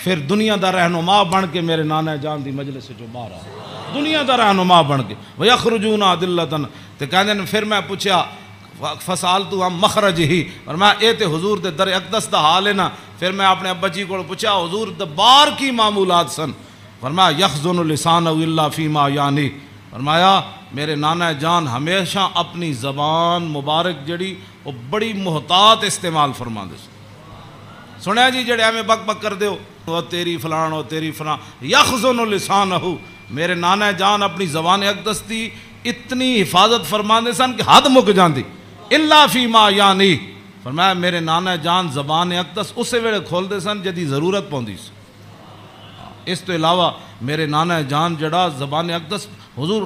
پھر دنیا دا رہنما بن کے میرے نانا جان دی مجلس سے جو باہر آیا، دنیا دا رہنما بن کے۔ وَيَخْرُجُونَ عَدِلَّةً، تے کہندے نے پھر میں پوچھا فسالتو ہم مخرج ہی، اور میں اے تے حضور دے در اقدس دا حال ہے نا، پھر میں اپنے ابا جی کو پوچھا حضور دبار کی معمولات سن، فرمایا یخزن لسانہ الا فیما یعنی، فرمایا میرے نانا جان ہمیشہ اپنی زبان مبارک جڑی وہ بڑی محتاط استعمال فرما دے سنیا جی جڑے ہمیں بک بک کر دیو وہ تیری فلان وہ تیری فلان، یخزن لسانہ، میرے نانا جان اپنی زبان اقدس دی اتنی حفاظت فرما دے سن کہ حد مک جاندی، الا فیما یعنی، فرمایا میرے نانا جان زبان اقدس اسے ویلے کھول دے سن جدی ضرورت پوندی سی، اس تو علاوہ میرے نانا جان جڑا زبان اقدس حضور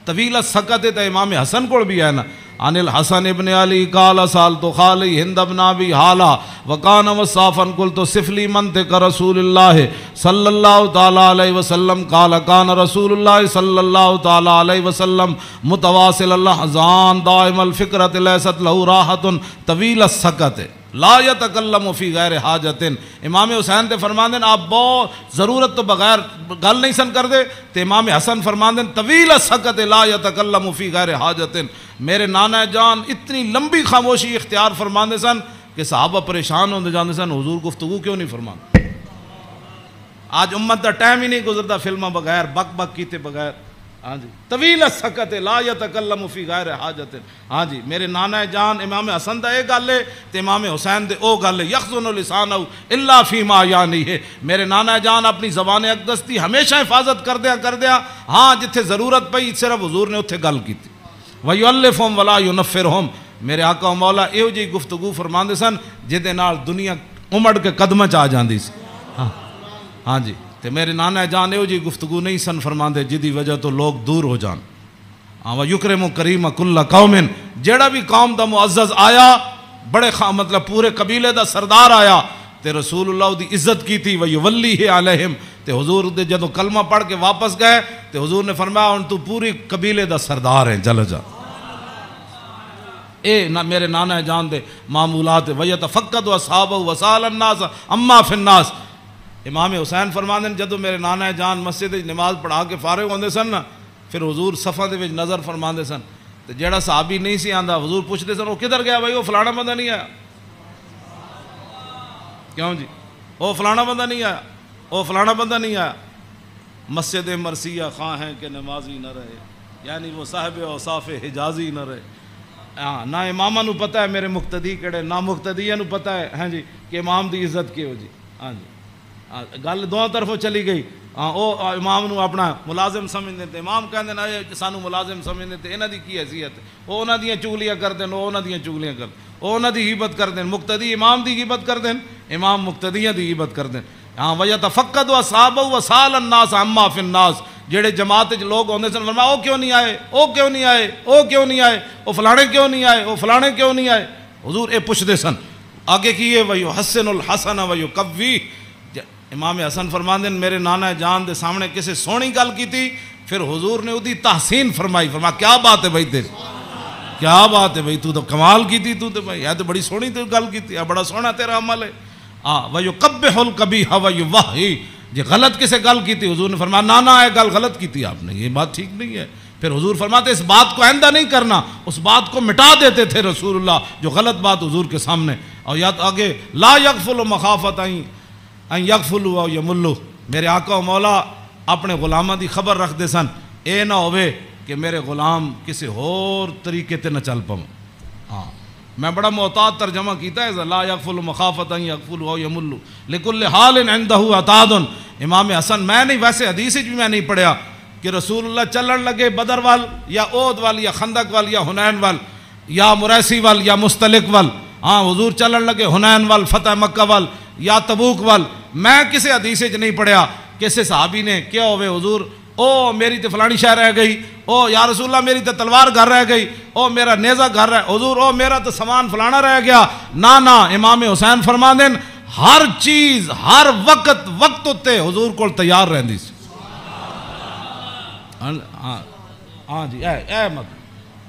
طویل سکت تے امام حسن کو بھی ہے نا، عن الحسن ابن علی قال سالت خالی ہند ابن ابی حالا وکان وصافا قلت صف لی منطق رسول اللہ صلی اللہ تعالی علیہ وسلم قال کان رسول اللہ صلی اللہ تعالی علیہ وسلم متواصل الاحزان دائم الفکرۃ لیست له راحۃ طویل السکت لا یتکلم فی غیر حاجت۔ امام حسین تے فرماندے آپ بہت ضرورت تو بغیر گل نہیں سن کر دے، تے امام حسن فرماندے طویل السکت لا یتکلم فی غیر حاجت، میرے نانا جان اتنی لمبی خاموشی اختیار فرماندے سن کہ صحابہ پریشان ہوندے جاندے سن حضور گفتگو کیوں نہیں فرماندے۔ آج امت دا ٹائم ہی نہیں گزرتا فلمہ بغیر بک بک کیتے بغیر، ہاں جی طویل السکت لا یتکلم فی غیر حاجت۔ ہاں جی میرے نانا جان امام حسن دا اے گل ہے تے امام حسین دے او گل ہے، یخزن لسانہ الا فیما یعنی ہے، میرے نانا جان اپنی زبان اقدس دی ہمیشہ حفاظت کردیا، ہاں جتھے ضرورت پئی صرف حضور نے اتھے گل کیتی۔ وَيُؤَلِّفُهُمْ وَلَا يُنَفِّرُهُمْ، میرے آقا و مولا ایو جی گفتگو فرماندے سن جدے نال دنیا امڑ کے قدمہ چ آ جاندی سی، ہاں جی تے میرے نانا جان ایو جی گفتگو نہیں سن فرماندے جدی وجہ تو لوگ دور ہو جان۔ وَيُكْرِمُ كَرِيمَ كُلَّ قَوْمٍ، جیڑا بھی قوم دا معزز آیا بڑے مطلب پورے قبیلے دا سردار آیا تے رسول اللہ دی عزت کی تھی، وَيُوَلِّهِ عَلَيْهِمْ، تے حضور دے جدو کلمہ پڑھ کے واپس گئے تے حضور نے فرمایا ان تو پوری قبیلے دا سردار ہیں، چل جا۔ اے میرے نانا جان دے معمولات، وَيَتَفَقَّدُ أَصْحَابَهُ وَسَأَلَ النَّاسَ عَمَّا فِي النَّاسِ۔ امام حسین فرماندے جدو میرے نانا جان مسجد نماز پڑھا کے فارغ ہوندے سن نا، پھر حضور صفحہ دے وچ نظر فرماندے سن تے جیڑا صحابی نہیں سی آندا حضور پوچھدے سن وہ کدھر گیا بھائی، وہ فلانا بندہ نہیں آیا، کیوں جی وہ فلانا بندہ نہیں آیا، وہ فلانا بندہ نہیں آیا۔ مسجد مرثیہ خواہ ہیں کہ نمازی نہ رہے، یعنی وہ صاحب اوصاف حجازی نہ رہے، ہاں نہ امامہ نو پتہ ہے میرے مقتدی کیڑے، نہ مقتدیہ نو پتہ ہے ہاں جی کہ امام دی عزت کیو جی، ہاں جی گل دونوں طرفوں چلی گئی، ہاں او امام نو اپنا ملازم سمجھتے تھے، امام کہندے نا سانو ملازم سمجھتے تھے، انہاں دی کی حیثیت ہے، وہ انہاں دیاں چگلیاں کردیں، وہ انہاں دیاں چگلیاں کردیں، وہ انہاں دی غیبت کردیں، مقتدی امام دی غیبت کردیں، امام مقتدیاں دی غیبت کردیں۔ ہاں وَيَتَفَقَّدُ أَصْحَابَهُ وَسَأَلَ النَّاسَ عَمَّا فِي النَّاسِ، جڑے جماعت وچ لوگ ہوندے سن فرمایا او کیوں نہیں آئے، او کیوں نہیں آئے، او کیوں نہیں آئے، او فلانے کیوں نہیں آئے، او فلانے کیوں نہیں آئے، حضور اے پوچھدے سن۔ آگے کیے وَيُحَسِّنُ الْحَسَنَ وَيُقَوِّيهِ، امام حسن فرماندے میرے نانا جان دے سامنے کسے سونی گل کی تھی، پھر حضور نے اودی تحسین فرمائی، فرمایا کیا بات ہے بھائی تیری، کیا بات ہے بھائی، تو تو کمال کی تھی، تو بھائی یہ تو بڑی سونی تو گل کی تھی، بڑا سونا تیرا عمل ہے۔ وَيُقَبِّحُ الْقَبِيحَ وَيُوَحِّي، جی غلط کسے گل کی تھی، حضور نے فرمایا نانا ہے گل غلط کی تھی آپ نے، یہ بات ٹھیک نہیں ہے۔ پھر حضور فرماتے اس بات کو آئندہ نہیں کرنا، اس بات کو مٹا دیتے تھے رسول اللہ جو غلط بات حضور کے سامنے۔ اور یا آگے لا یغفل مخافت ان یغفلوا او یملوا، میرے آقا و مولا اپنے غلامہ دی خبر رکھ دے سن، اے نہ ہوئے کہ میرے غلام کسی اور طریقے تے نہ چل پاؤں۔ ہاں میں بڑا محتاط ترجمہ کیتا ہے، لا یغفل مخافت ان یغفلوا او یملوا لکل حال عنده عتاد۔ امام حسن میں نہیں، ویسے حدیث بھی میں نہیں پڑھیا کہ رسول اللہ چلن لگے بدر وال یا احد وال یا خندق وال یا حنین وال یا مریسی وال یا مستلق وال، ہاں حضور چلن لگے حنین وال، فتح مکہ وال یا تبوک وال، میں کسی حدیث وچ نہیں پڑھیا کسی صحابی نے کیا ہوئے حضور او میری تے فلانی شے رہ گئی، او یا رسول اللہ میری تے تلوار گھر رہ گئی، او میرا نیزہ گھر رہ، حضور او میرا تے سامان فلانا رہ گیا، نہ امام حسین فرماندے ہر چیز ہر وقت وقت اتے حضور کول تیار رہندی سی۔ ہاں جی اے مت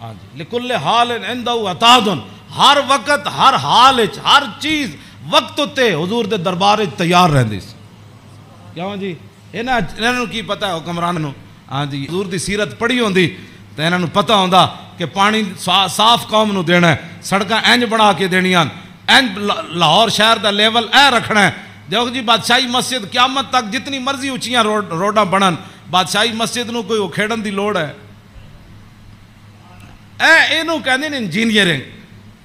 ہاں جی لکل حال عنده عتاد، ہر وقت ہر حال وچ ہر چیز وقت اتے حضور دے دربار وچ تیار رہندی سی۔ کیوں جی انہاں نوں کی پتہ ہے حکمران نوں، ہاں جی حضور دی سیرت پڑھی ہوندی تے انہاں نوں پتہ ہوندا کہ پانی صاف قوم نوں دینا ہے، سڑکاں انج بنا کے دینیاں، انج لاہور شہر دا لیول اے رکھنا ہے۔ دیکھو جی بادشاہی مسجد قیامت تک جتنی مرضی اونچیاں روڈاں بنن، بادشاہی مسجد نوں کوئی کھیڑن دی لوڑ ہے؟ اینوں کہندے نے انجینئرنگ،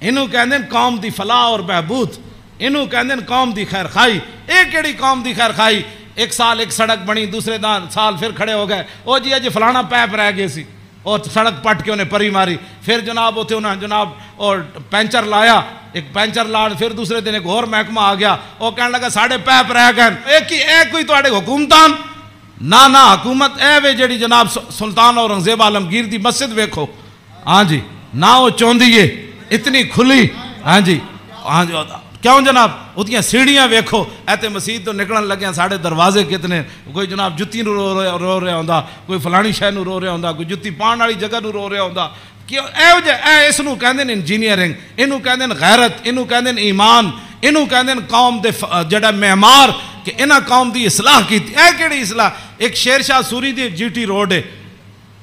اینوں کہندے نے قوم دی فلاح اور بہبود، اینوں کہندے نے قوم دی خیر خائی۔ اے کیڑی قوم دی خیر خائی؟ ایک سال ایک سڑک بنی، دوسرے سال پھر کھڑے ہو گئے، او جی اج فلانا پیپ رہ گئے سی، اور سڑک پٹ کے انہیں پری ماری. پھر جناب اتنے انہیں جناب اور پینچر لایا, ایک پینچر لا, پھر دوسرے دن ایک اور محکمہ آ گیا, وہ کہنے لگا ساڑھے پیپ رہ گئے, ایک کوئی تواڈے حکومتان نہ حکومت اے وے جڑی جناب سلطان اورنگزیب عالمگیر دی مسجد ویکھو, ہاں جی نہ وہ چوندی ہے اتنی کھلی, ہاں جی کیوں جناب اتنی سیڑھیاں ویکھو, ایتے مسجد تو نکلن لگے ساڑھے دروازے کتنے, کوئی جناب جتی نو رو رہا ہوندا, کوئی فلانی شے نو رو رہا ہوندا, کوئی جتی پان والی جگہ نو رو رہا ہوندا. کیوں اس نو کہندے انجینئرنگ, اینو کہندے غیرت, اینو کہندے ایمان, اینو کہندے قوم دے جڑا معمار کہ انہاں قوم دی اصلاح کیتی. اے کیڑی اصلاح؟ ایک شیر شاہ سوری دی جی ٹی روڈ ہے,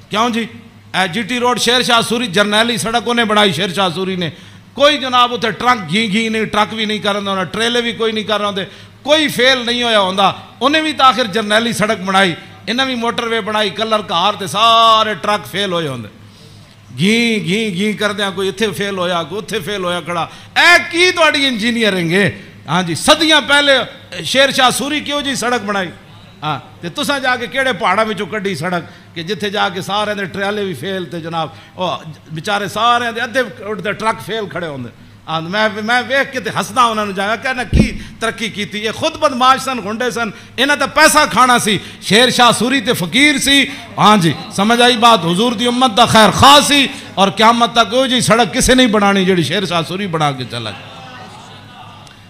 کیوں جی اے جی ٹی روڈ شیر شاہ سوری جرنیلی سڑک انہیں بنائی شیر شاہ سوری نے. کوئی جناب اتنے ٹرک گھی نہیں, ٹرک بھی نہیں کر رہا ہوں, ٹریلے بھی کوئی نہیں کر رہا ہوں, کوئی فیل نہیں ہویا ہوندا. انہیں بھی تاخر جرنیلی سڑک بنائی, انہیں بھی موٹر وے بنائی, کلر کار تے سارے ٹرک فیل ہوئے ہوندے, گھی کر دیا, کوئی اتھے فیل ہویا, کوئی اتھے فیل ہویا کھڑا. اے کی تواڈی انجینئرنگ ہے؟ ہاں جی صدیاں پہلے شیر شاہ سوری کیوں جی سڑک بنائی, ہاں تے تساں جا کے کیڑے پہاڑاں وچوں کڈی سڑک کہ جتھے جا کے سارے دے ٹریلے بھی فیل تے جناب او بیچارے سارے دے ادھے اٹھتے ٹرک فیل کھڑے ہوندے. میں ویکھ کے تے ہسدا انہاں نوں جایا کہنا کی ترقی کیتی, یہ خود بدماش سن, گنڈے سن, انہاں تے پیسہ کھانا سی. شیر شاہ سوری تے فقیر سی, ہاں جی سمجھ آئی بات, حضور دی امت دا خیر خواہ سی, اور قیامت تک کوئی جی سڑک کسے نہیں بنانی جڑی شیر شاہ سوری بنا کے چلا گیا.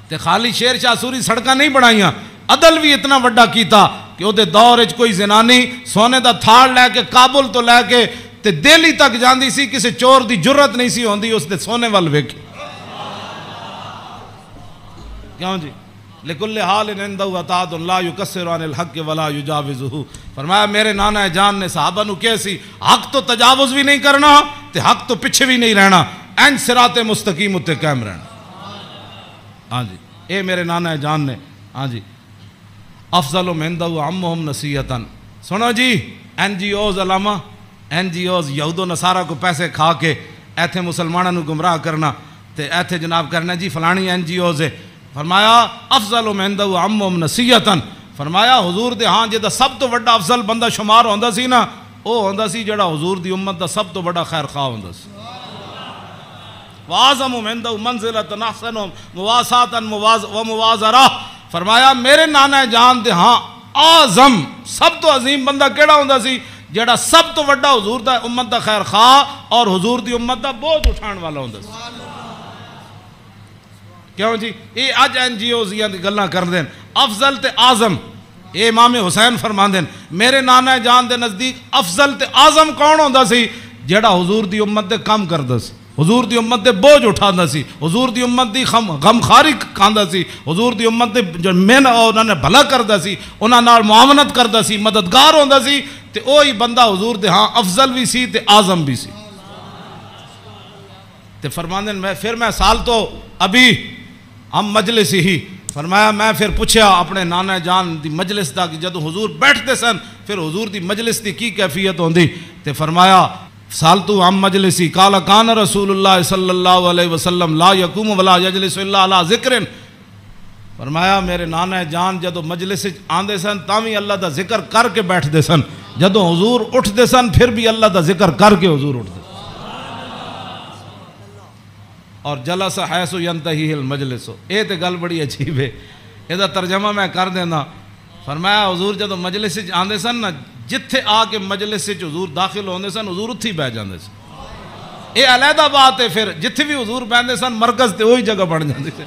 تے خالی شیر شاہ سوری سڑکاں نہیں بنائیاں, عدل بھی اتنا وڈا کیتا کہ وہ دور وچ کوئی زنانی سونے دا تھاڑ لے کے کابل تو لے کے تے دہلی تک جاندی سی, کسی چور دی جرت نہیں سی ہوندی اس دے سونے وال ویکھے. کیوں جی لکل حال عندہ عطاء لا یکسر عن الحق ولا یجاوزہ. فرمایا میرے نانا جان نے صحابہ نو کیسی حق تو تجاوز بھی نہیں کرنا تے حق تو پیچھے بھی نہیں رہنا, این صراط مستقیم اتے قائم رہنا. ہاں جی اے میرے نانا جان نے, ہاں جی افضل عندہ عمہم نصیحتاً. سنو جی این جی اوز علامہ, این جی اوز یہود و نصارہ کو پیسے کھا کے ایتھے مسلمانوں نو گمراہ کرنا تے ایتھے جناب کرنا جی فلانی این جی اوز ہے. فرمایا افضل عندہ عمہم نصیحتاً. فرمایا حضور دے ہاں جدا سب تو بڑا افضل بندہ شمار ہوندا سی نا, او ہوندا سی جڑا حضور دی امت دا سب تو بڑا خیر خواہ ہوندا سی. وَعَظَمُ عِنْدَهُ مَنْزِلَةً أَحْسَنُ مُوَاسَاةً وَمُوَازَرَةً. فرمایا میرے نانا جان دے ہاں اعظم سب تو عظیم بندہ کیڑا ہوندا سی جڑا سب تو بڑا حضور دا امت دا خیر خواہ اور حضور دی امت دا بوجھ اٹھان والا ہوندا سی. کیوں جی یہ اج این جی اوز دی گلاں کر دین افضل تے اعظم. اے امام حسین فرمان دین میرے نانا جان دے نزدیک افضل تے اعظم کون ہوندا سی جڑا حضور دی امت دے کام کردا سی, حضور دی امت دے بوجھ اٹھاندا سی, حضور دی امت دی غمخاری کھاندا سی, حضور دی امت دے جو مین انہاں نے بھلا کردا سی, انہاں نال معاونت کردا سی, مددگار ہوندا سی, تے اوہی بندہ حضور دے ہاں افضل بھی سی تے اعظم بھی سی. تے فرماندے پھر میں سال تو ابھی ہم مجلس ہی. فرمایا میں پھر پوچھا اپنے نانا جان دی مجلس دا کہ جدو حضور بیٹھتے سن پھر حضور دی مجلس دی کی کیفیت ہوندی. تے فرمایا سالتو عن مجلسی قال کان رسول اللہ صلی اللہ علیہ وسلم لا یقوم ولا یجلس الا علی ذکر. فرمایا میرے نانا جان جدو مجلس آندے سن تاوی اللہ دا ذکر کر کے بیٹھتے سن, جدو حضور اٹھتے سن پھر بھی اللہ دا ذکر کر کے حضور اٹھتے. اور جلس حیث ینتہی المجلس. اے تے گل بڑی عجیب ہے, اے دا ترجمہ میں کر دینا. فرمایا حضور جدو مجلس آندے سن نا جتھے آ کے مجلس حضور داخل ہوندے سن حضور اتھی ہی بیٹھ جاندے سن. اے علیحدہ بات ہے, پھر جتھے بھی حضور بیٹھتے سن مرکز تے وہی جگہ بن جاندے سن.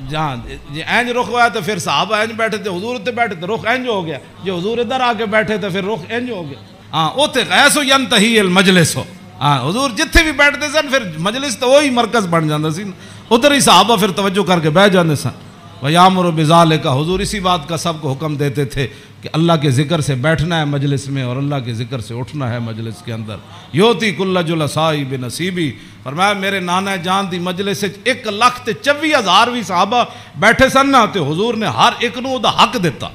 جہاں جی اینج رخ ہوا تو پھر صحابہ اینج بیٹھے تھے, حضور اتنے بیٹھے تو رخ اینج ہو گیا, جو حضور ادھر آ کے بیٹھے تو پھر رخ اینج ہو گیا. ہاں اوتے غیث ینتہی المجلس ہو. ہاں حضور جتھے بھی بیٹھتے سن پھر مجلس تو وہی مرکز بن جاندہ سی, ادھر ہی صحابہ پھر توجہ کر کے بیٹھ جاندے سن. وَيَامُرُ بِذَالِكَ. حضور اسی بات کا سب کو حکم دیتے تھے کہ اللہ کے ذکر سے بیٹھنا ہے مجلس میں اور اللہ کے ذکر سے اٹھنا ہے مجلس کے اندر. یوتی کل جلسائی بنصیبی. فرمایا میرے نانا جان دی مجلس سے 1,24,000 بھی صحابہ بیٹھے سن نا تو حضور نے ہر ایک نو دا حق دیتا.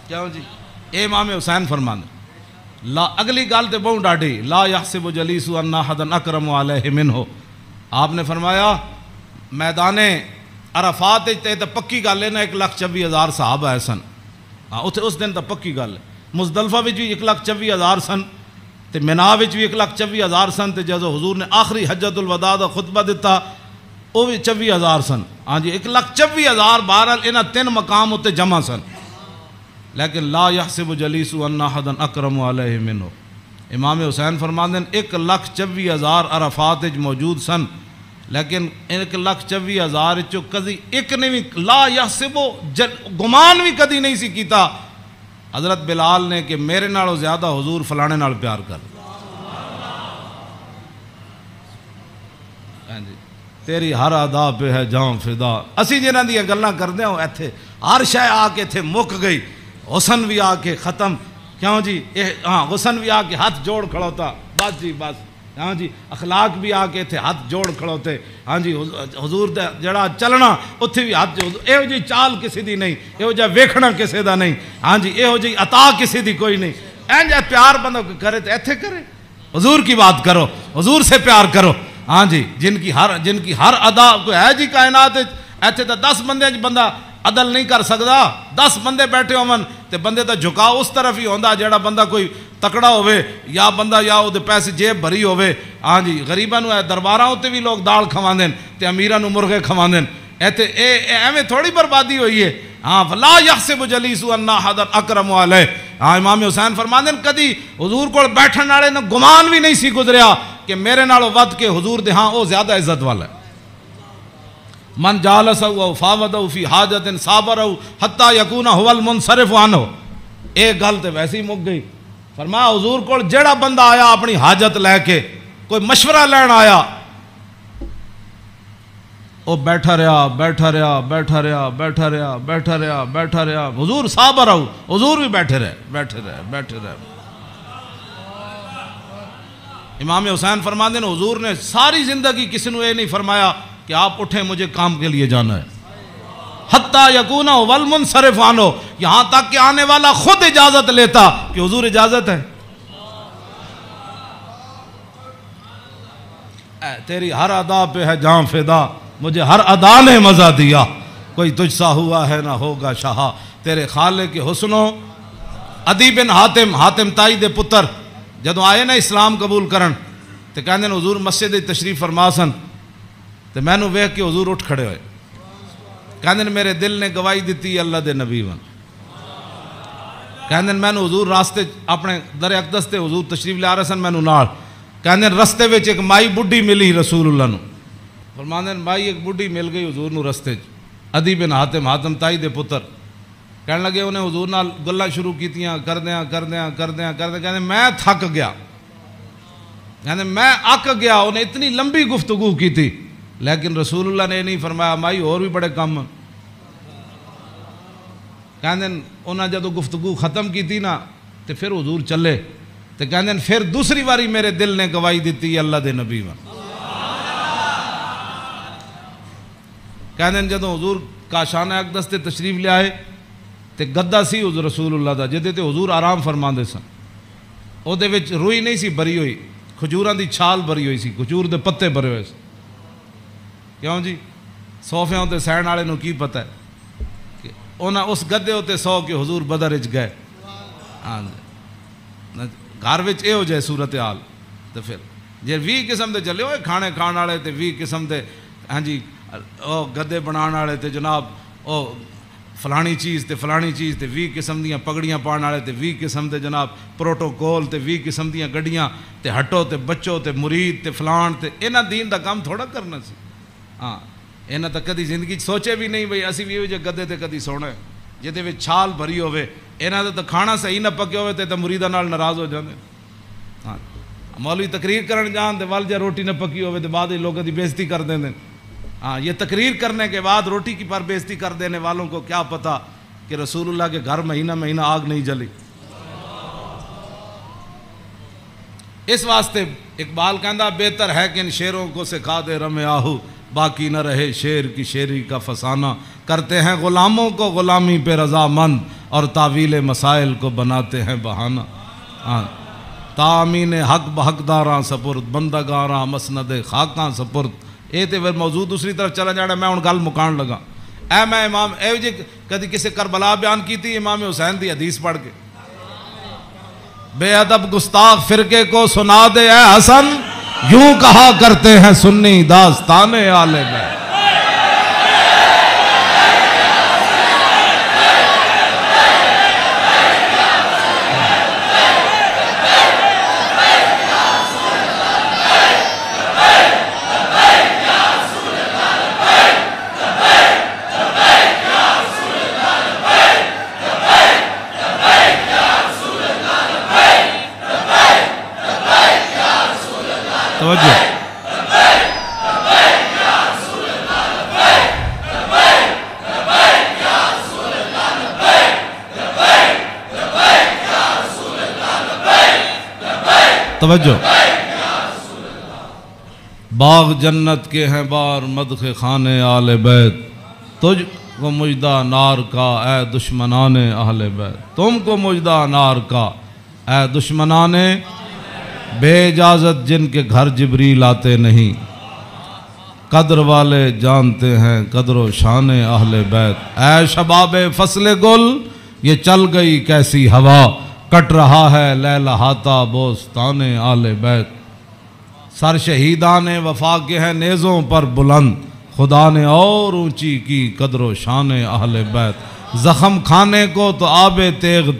کیوں جی اے امام حسین فرمانے لا اگلی گال تے بہت ڈاڑھی لا یحسب جلیس ان احد اکرم علیہ منہ. آپ نے فرمایا میدان عرفات تے پکی گل ہے نا 1,24,000 صحابہ ہے سن. ہاں اتنے اس دن تو پکی گل ہے. مزدلفہ بھی 1,24,000 سن تے مینا بھی 1,24,000 سن تے جدو حضور نے آخری حجت الوداع دا خطبہ دیتا وہ بھی 24,000 سن. ہاں جی 1,24,000 بہرحال انہاں 3 مقام اتنے جمع سن. لیکن لا یحسب جلیس ان احدا اکرم علیہ منہ. امام حسین فرماندے ہیں 1,24,000 عرفات موجود سن لیکن 1,24,000 چو کدی ایک نے بھی لا یحسب گمان بھی کدی نہیں سی کیتا حضرت بلال نے کہ میرے نالوں زیادہ حضور فلانے نال پیار کر. تیری ہر ادا پہ ہے جان فدا. اسی جنہاں دی گلاں کردے ہوں ایتھے ہر شے آ کے ایتھے مک گئی. حسن بھی آ کے ختم. کیوں جی ہاں حسن بھی آ کے ہاتھ جوڑ کھڑوتا بس جی بس. ہاں جی اخلاق بھی آ کے تھے ہاتھ جوڑ کھڑوتے. ہاں جی حضور دا جڑا چلنا اتھے بھی ہاتھ جو یہو جی چال کسی دی نہیں, یہو جا ویکھنا کسی دا نہیں. ہاں جی یہو جی عطا کسی دی کوئی نہیں. این جا پیار بندہ کرے تو ایتھے کرے. حضور کی بات کرو, حضور سے پیار کرو. ہاں جی جن کی ہر ادا کوئی ہے جی کائنات ایتھے تو 10 بندے بندہ عدل نہیں کر سکتا. 10 بندے بیٹھے ہون تے بندے دا جھکاؤ اس طرف ہی ہوندا جڑا بندہ کوئی تکڑا ہوئے یا بندہ یا وہ پیسے جیب بھری ہوئے. ہاں جی غریباں نو درباراں تے بھی لوگ دال کھواندے تے امیراں نو مرغے کھواندے. ایتھے ایویں تھوڑی بربادی ہوئی ہے. ہاں فلا یحسب جلیس ان احد اکرم علیہ. ہاں امام حسین فرماندے کدی حضور کول بیٹھن والے نو گمان بھی نہیں سی گزریا کہ میرے نالوں ود کے حضور دے ہاں او زیادہ عزت والا ہے. من جالسہ او فاودہ فی حاجت صابرہ حتی یکون هو المنصرف عنہ. ایک گل تے ویسے ہی مک گئی. فرمایا حضور کول جیڑا بندہ آیا اپنی حاجت لے کے کوئی مشورہ لین آیا وہ بیٹھا رہا بیٹھا رہا بیٹھا رہا بیٹھا رہا بیٹھا رہا بیٹھا رہا. حضور صابر رہو, حضور بھی بیٹھے رہے بیٹھے رہے بیٹھے رہے. امام حسین فرماندے ہیں حضور نے ساری زندگی کسی نے یہ نہیں فرمایا کہ آپ اٹھیں مجھے کام کے لیے جانا ہے. حتیٰ یکون والمنصرف عنہ, یہاں تک کہ آنے والا خود اجازت لیتا کہ حضور اجازت ہے. تیری ہر ادا پہ ہے جان فدا, مجھے ہر ادا نے مزہ دیا, کوئی تجھ سا ہوا ہے نہ ہوگا شاہ. تیرے خالق کے حسنوں. عدی بن حاتم تائی دے پتر جدو آئے نا اسلام قبول کرن تے کہندے حضور مسجد تشریف فرما سن تے میں نو ویکھ کے حضور اٹھ کھڑے ہوئے. کہندے میرے دل نے گواہی دیتی اللہ دے نبی ون. کہندے میں نو حضور راستے اپنے در اقدس تے حضور تشریف لے آ رہے سن میں نو نال. کہندے رستے وچ ایک مائی بڈھی ملی رسول اللہ نو. فرماندے مائی ایک بڈھی مل گئی حضور نو رستے چ. عدی بن حاتم تائی دے پتر کہنے لگے انہیں حضور نال گلاں شروع کیتیاں کردیاں کہندے میں تھک گیا. کہندے میں اک گیا. انہیں اتنی لمبی گفتگو کی تھی لیکن رسول اللہ نے نہیں فرمایا مائی اور بھی بڑے کام. کہندے انہاں جدو گفتگو ختم کی تھی نا تے پھر حضور چلے تے کہندے پھر دوسری باری میرے دل نے گواہی دیتی اللہ دے نبی ون. کہندے جدو حضور کاشانہ اقدس تے تشریف لے آئے تے گدا سی حضور رسول اللہ دا جدے تے حضور آرام فرماندے سن. او دے وچ روئی نہیں سی بری ہوئی, کھجوراں دی چھال بری ہوئی سی, کھجور دے پتے بھرے ہوئے سی. کیوں جی صوفیاں تے سہن والے نو کی پتہ ہے کہ انہاں اس گدے ہوتے سو کے حضور بدر وچ گئے. ہاں گھر وچ اے ہو جائے صورتحال تے پھر جے 20 قسم دے چلے ہوئے کھانے کھان والے تے 20 قسم دے ہاں جی او گدے بنان والے تے جناب او فلانی چیز تے 20 قسم دیاں پگڑیاں پان والے تے 20 قسم دے جناب پروٹوکول تے 20 قسم دیاں گڈیاں تے ہٹو تے بچو تے مرید تے فلان تے انہاں دین دا کام تھوڑا کرنا سی. ہاں انہاں تا کدی زندگی سوچے بھی نہیں بھئی اسی بھی جو گدے تے کدی سونا ہے جہدے وچ چھال بھری ہوے. انہاں دا کھانا صحیح نہ پکے ہوے تے مریداں نال ناراض ہو جاندے. ہاں مولوی تقریر کرن جان تے ول جے روٹی نہ پکی ہوے تے بعد لوگاں دی بےزتی کر دیندے. ہاں یہ تقریر کرنے کے بعد روٹی کی پر بےزتی کر دینے والوں کو کیا پتا کہ رسول اللہ کے گھر مہینہ آگ نہیں جلی. اس واسطے اقبال کہندہ بہتر ہے کہ ان شیروں کو سکھا دے رم آہو باقی نہ رہے شیر کی شیری کا فسانہ. کرتے ہیں غلاموں کو غلامی پہ رضا مند اور تعویل مسائل کو بناتے ہیں بہانہ. تامین حق بحقداراں سپرد بندگاراں مسند خاکاں سپرد یہ تو پھر موضوع دوسری طرف چلا جانا. میں ہوں گل مکان لگا. اے میں امام اے جی کدی کسی کربلا بیان کی تھی امام حسین دی حدیث پڑھ کے, بے ادب گستاخ فرقے کو سنا دے اے حسن, یوں کہا کرتے ہیں سنی داستان آل بیت. توجہ توجہ. باغ جنت کے ہیں بار مدخ خانے آل بیت, تجھ کو مجدہ نار کا اے دشمنان اہل بیت. تم کو مجدہ نار کا اے دشمنان بے اجازت جن کے گھر جبریل آتے نہیں. قدر والے جانتے ہیں قدر و شان اہل بیت. اے شباب فصل گل یہ چل گئی کیسی ہوا, کٹ رہا ہے لہلہاتا بوستان اہل بیت. سر شہیدان وفا کے ہیں نیزوں پر بلند, خدا نے اور اونچی کی قدر و شان اہل بیت. زخم کھانے کو تو آب تیغ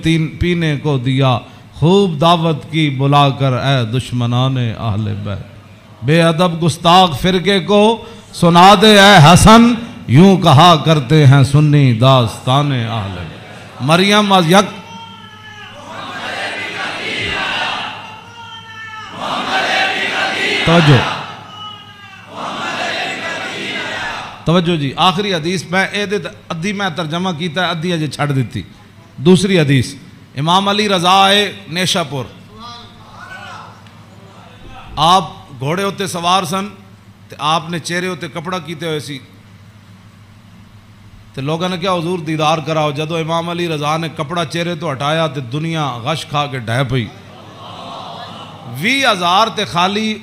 پینے کو دیا, خوب دعوت کی بلا کر اے دشمنان اہل بیت. بے ادب گستاخ فرقے کو سنا دے اے حسن, یوں کہا کرتے ہیں سنی داستان اہل بیت. مریم از یک توجہ توجہ جی. آخری حدیث میں ادھی میں ترجمہ کیتا ہے, ادھی اجے چھڑ دیتی. دوسری حدیث امام علی رضا آئے نیشا پور, آپ گھوڑے ہوتے سوار سن, تے آپ نے چہرے ہوتے کپڑا کیتے ہوئے سی, تے لوگوں نے کیا حضور دیدار کراؤ. جدو امام علی رضا نے کپڑا چہرے تو ہٹایا تے دنیا غش کھا کے ڈھہ پئی. 20,000 تے خالی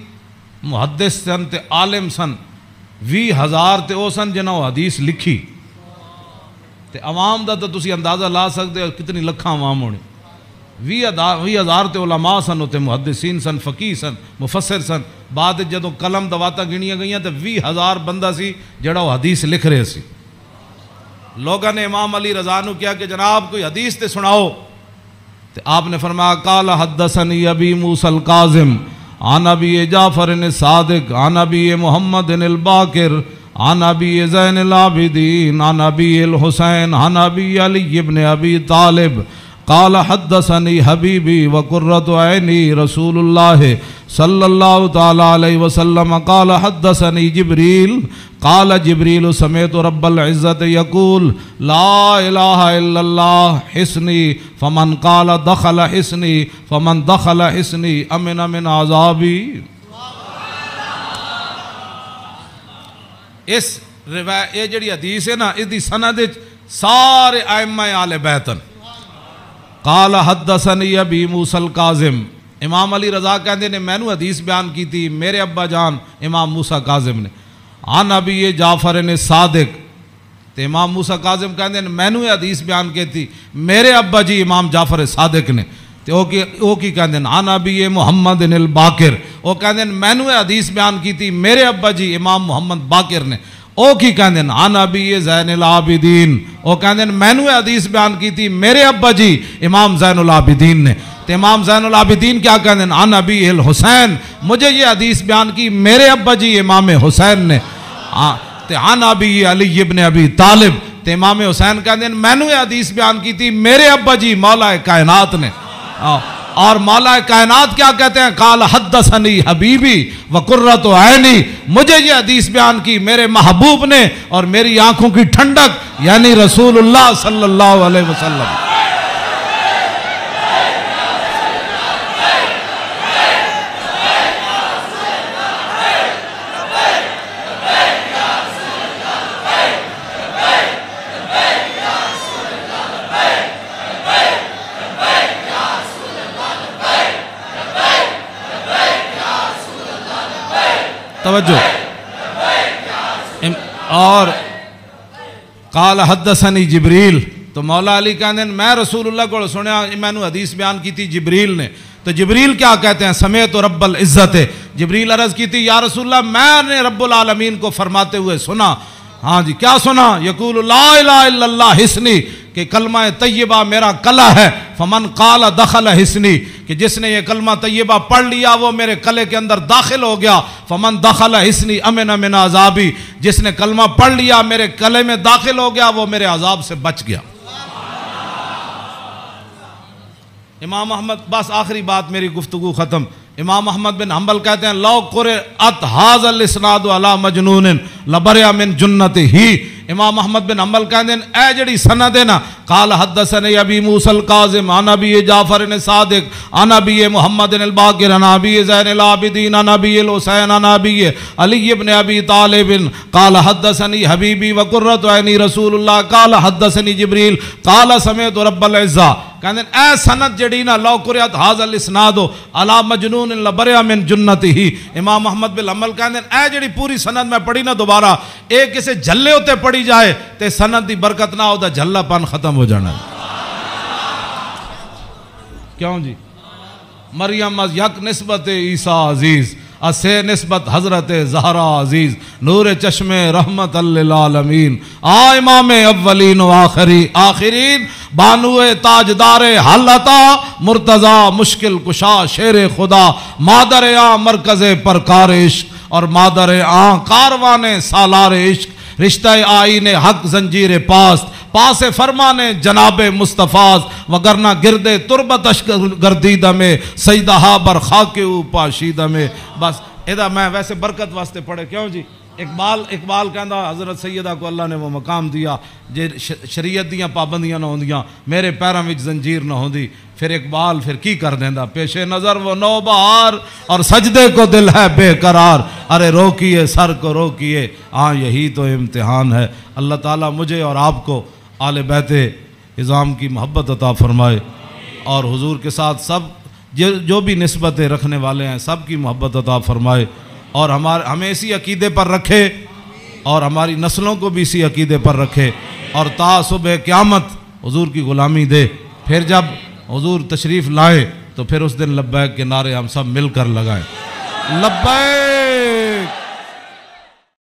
محدث سن تے عالم سن, 20,000 تے او سن جنہوں حدیث لکھی. تے عوام دا تو تسی اندازہ لا سکتے ہو کتنی لکھاں عوام ہونی. 20,000 تے علماء سن, تے محدثین سن, فقیہ سن, مفسر سن. بعد جدو قلم دواتا گنیاں گئیاں تے 20,000 بندہ سی جڑا وہ حدیث لکھ رہے سی. لوگوں نے امام علی رضا نو کیا کہ جناب کوئی حدیث تے سناؤ. تے آپ نے فرمایا قال حدثنی ابی موسیٰ الکاظم عن ابی جعفر الصادق عن ابی محمد الباقر عن ابی زین العابدین عن ابی الحسین عن ابی علی ابن ابی طالب قال حدثنی حبیبی وقرۃ عینی رسول اللہ صلی اللہ تعالی علیہ وسلم قال حدثنی جبریل قال جبریل سمعت رب العزت یقول لا الہ الا اللہ حسنی فمن قال دخل حسنی فمن دخل حسنی امن من عذابی. اس روایت یہ جڑی حدیث ہے نا, اس دی سند سارے ائمہ آل بیتن. قال حدثنی ابی موسیٰ الکاظم, امام علی رضا کہندے نے میں نو حدیث بیان کی تھی میرے ابا جان امام موسیٰ کاظم نے. عن ابی جعفر صادق, تے امام موسیٰ کاظم کہندے نے میں نو حدیث بیان کی تھی میرے ابا جی امام جعفر صادق نے. تے او کی کہندے نے عن ابی محمد الباقر, او کہندے نے میں نو حدیث بیان کی تھی میرے ابا جی امام محمد باقر نے. او کی کہندے نے عن ابی زین العابدین, او کہندے نے میں نو حدیث بیان کی تھی میرے ابا جی امام زین العابدین نے. تے امام زین العابدین کیا کہندے ہیں عن ابی الحسین, مجھے یہ حدیث بیان کی میرے ابا جی امام حسین نے. تے عن ابی علی ابن ابی طالب, تے امام حسین کہندے ہیں میں نے یہ حدیث بیان کی تھی میرے ابا جی مولا کائنات نے. اور مولا کائنات کیا کہتے ہیں قال حدثنی حبیبی وقرۃ عینی, مجھے یہ حدیث بیان کی میرے محبوب نے اور میری آنکھوں کی ٹھنڈک یعنی رسول اللہ صلی اللہ علیہ وسلم. توجہ اور قال حدثنی جبریل، تو مولا علی کہتے ہیں میں رسول اللہ کو سنیا، میں نے حدیث بیان کی تھی جبریل نے، تو جبریل کیا کہتے ہیں؟ سمیت رب العزت، جبریل عرض کی تھی یا رسول اللہ میں نے رب العالمین کو فرماتے ہوئے سنا، ہاں جی کیا سنا؟ یقول لا الہ الا اللہ حسنی، کہ کلمہ طیبہ میرا کلہ ہے، فمن قال دخل حسنی، کہ جس نے یہ کلمہ طیبہ پڑھ لیا وہ میرے کلے کے اندر داخل ہو گیا، فمن دخل حسنی امن من عذابی، جس نے کلمہ پڑھ لیا میرے کلے میں داخل ہو گیا وہ میرے عذاب سے بچ گیا۔ امام احمد، بس آخری بات میری گفتگو ختم، امام احمد بن حنبل کہتے ہیں لو قرأت ھذا الاسناد علی مجنون لبرئ من جنتہ، امام احمد بن حنبل کہتے ہیں اے جڑی سند ہے نا، قال حدثني ابی موسیٰ الکاظم عن ابی جعفر صادق عن ابی محمد الباقر عن ابی زین العابدین عن ابی الحسین عن ابی علی بن ابی طالب قال حدثني حبیبی وقرۃ عینی رسول اللہ قال حدثني جبریل قال سمعت رب العزہ، کہتے ہیں اے سند جڑی نا لو قرأت ھذا الاسناد علی مجنون لبرئ من جنتہ، امام احمد بن حنبل کہتے ہیں اے جڑی پوری سند میں پڑھی نا دوبارہ ایک اسے جھلے ہوتے پڑھی جائے تے سند دی برکت نہ ہو دا جھلا پن ختم ہو جانا ہے۔ کیوں جی؟ مریم از یک نسبت عیسیٰ عزیز، اسے نسبت حضرت زہرا عزیز، نور چشم رحمت للعالمین، امام اولین و آخرین، بانو تاجدار حالتا مرتضی مشکل کشا شیر خدا، مادر مرکز پرکار عشق اور مادر کاروان سالار عشق، رشتہ آئین حق زنجیر پاس فرمان جناب مصطفیٰ، وگرنہ گرد تربت گردیدہ میں سیدہا بر خاک او پاشیدہ میں۔ بس ایدہ میں ویسے برکت واسطے پڑھے، کیوں جی؟ اقبال کہندہ حضرت سیدہ کو اللہ نے وہ مقام دیا جے شریعت دیاں پابندیاں نہ ہوندیاں، میرے پیراں وچ زنجیر نہ ہوندی، پھر اقبال پھر کی کر دیندہ؟ پیش نظر وہ نو بہار اور سجدے کو دل ہے بے قرار، ارے روکیے سر کو روکیے، یہی تو امتحان ہے۔ اللہ تعالیٰ مجھے اور آپ کو آل بیت اعظام کی محبت عطا فرمائے، اور حضور کے ساتھ سب جو بھی نسبتیں رکھنے والے ہیں سب کی محبت عطا فرمائے، اور ہمیں اسی عقیدے پر رکھے اور ہماری نسلوں کو بھی اسی عقیدے پر رکھے، اور تا صبح قیامت حضور کی غلامی دے۔ پھر جب حضور تشریف لائے تو پھر اس دن لبیک کے نعرے ہم سب مل کر لگائیں، لبیک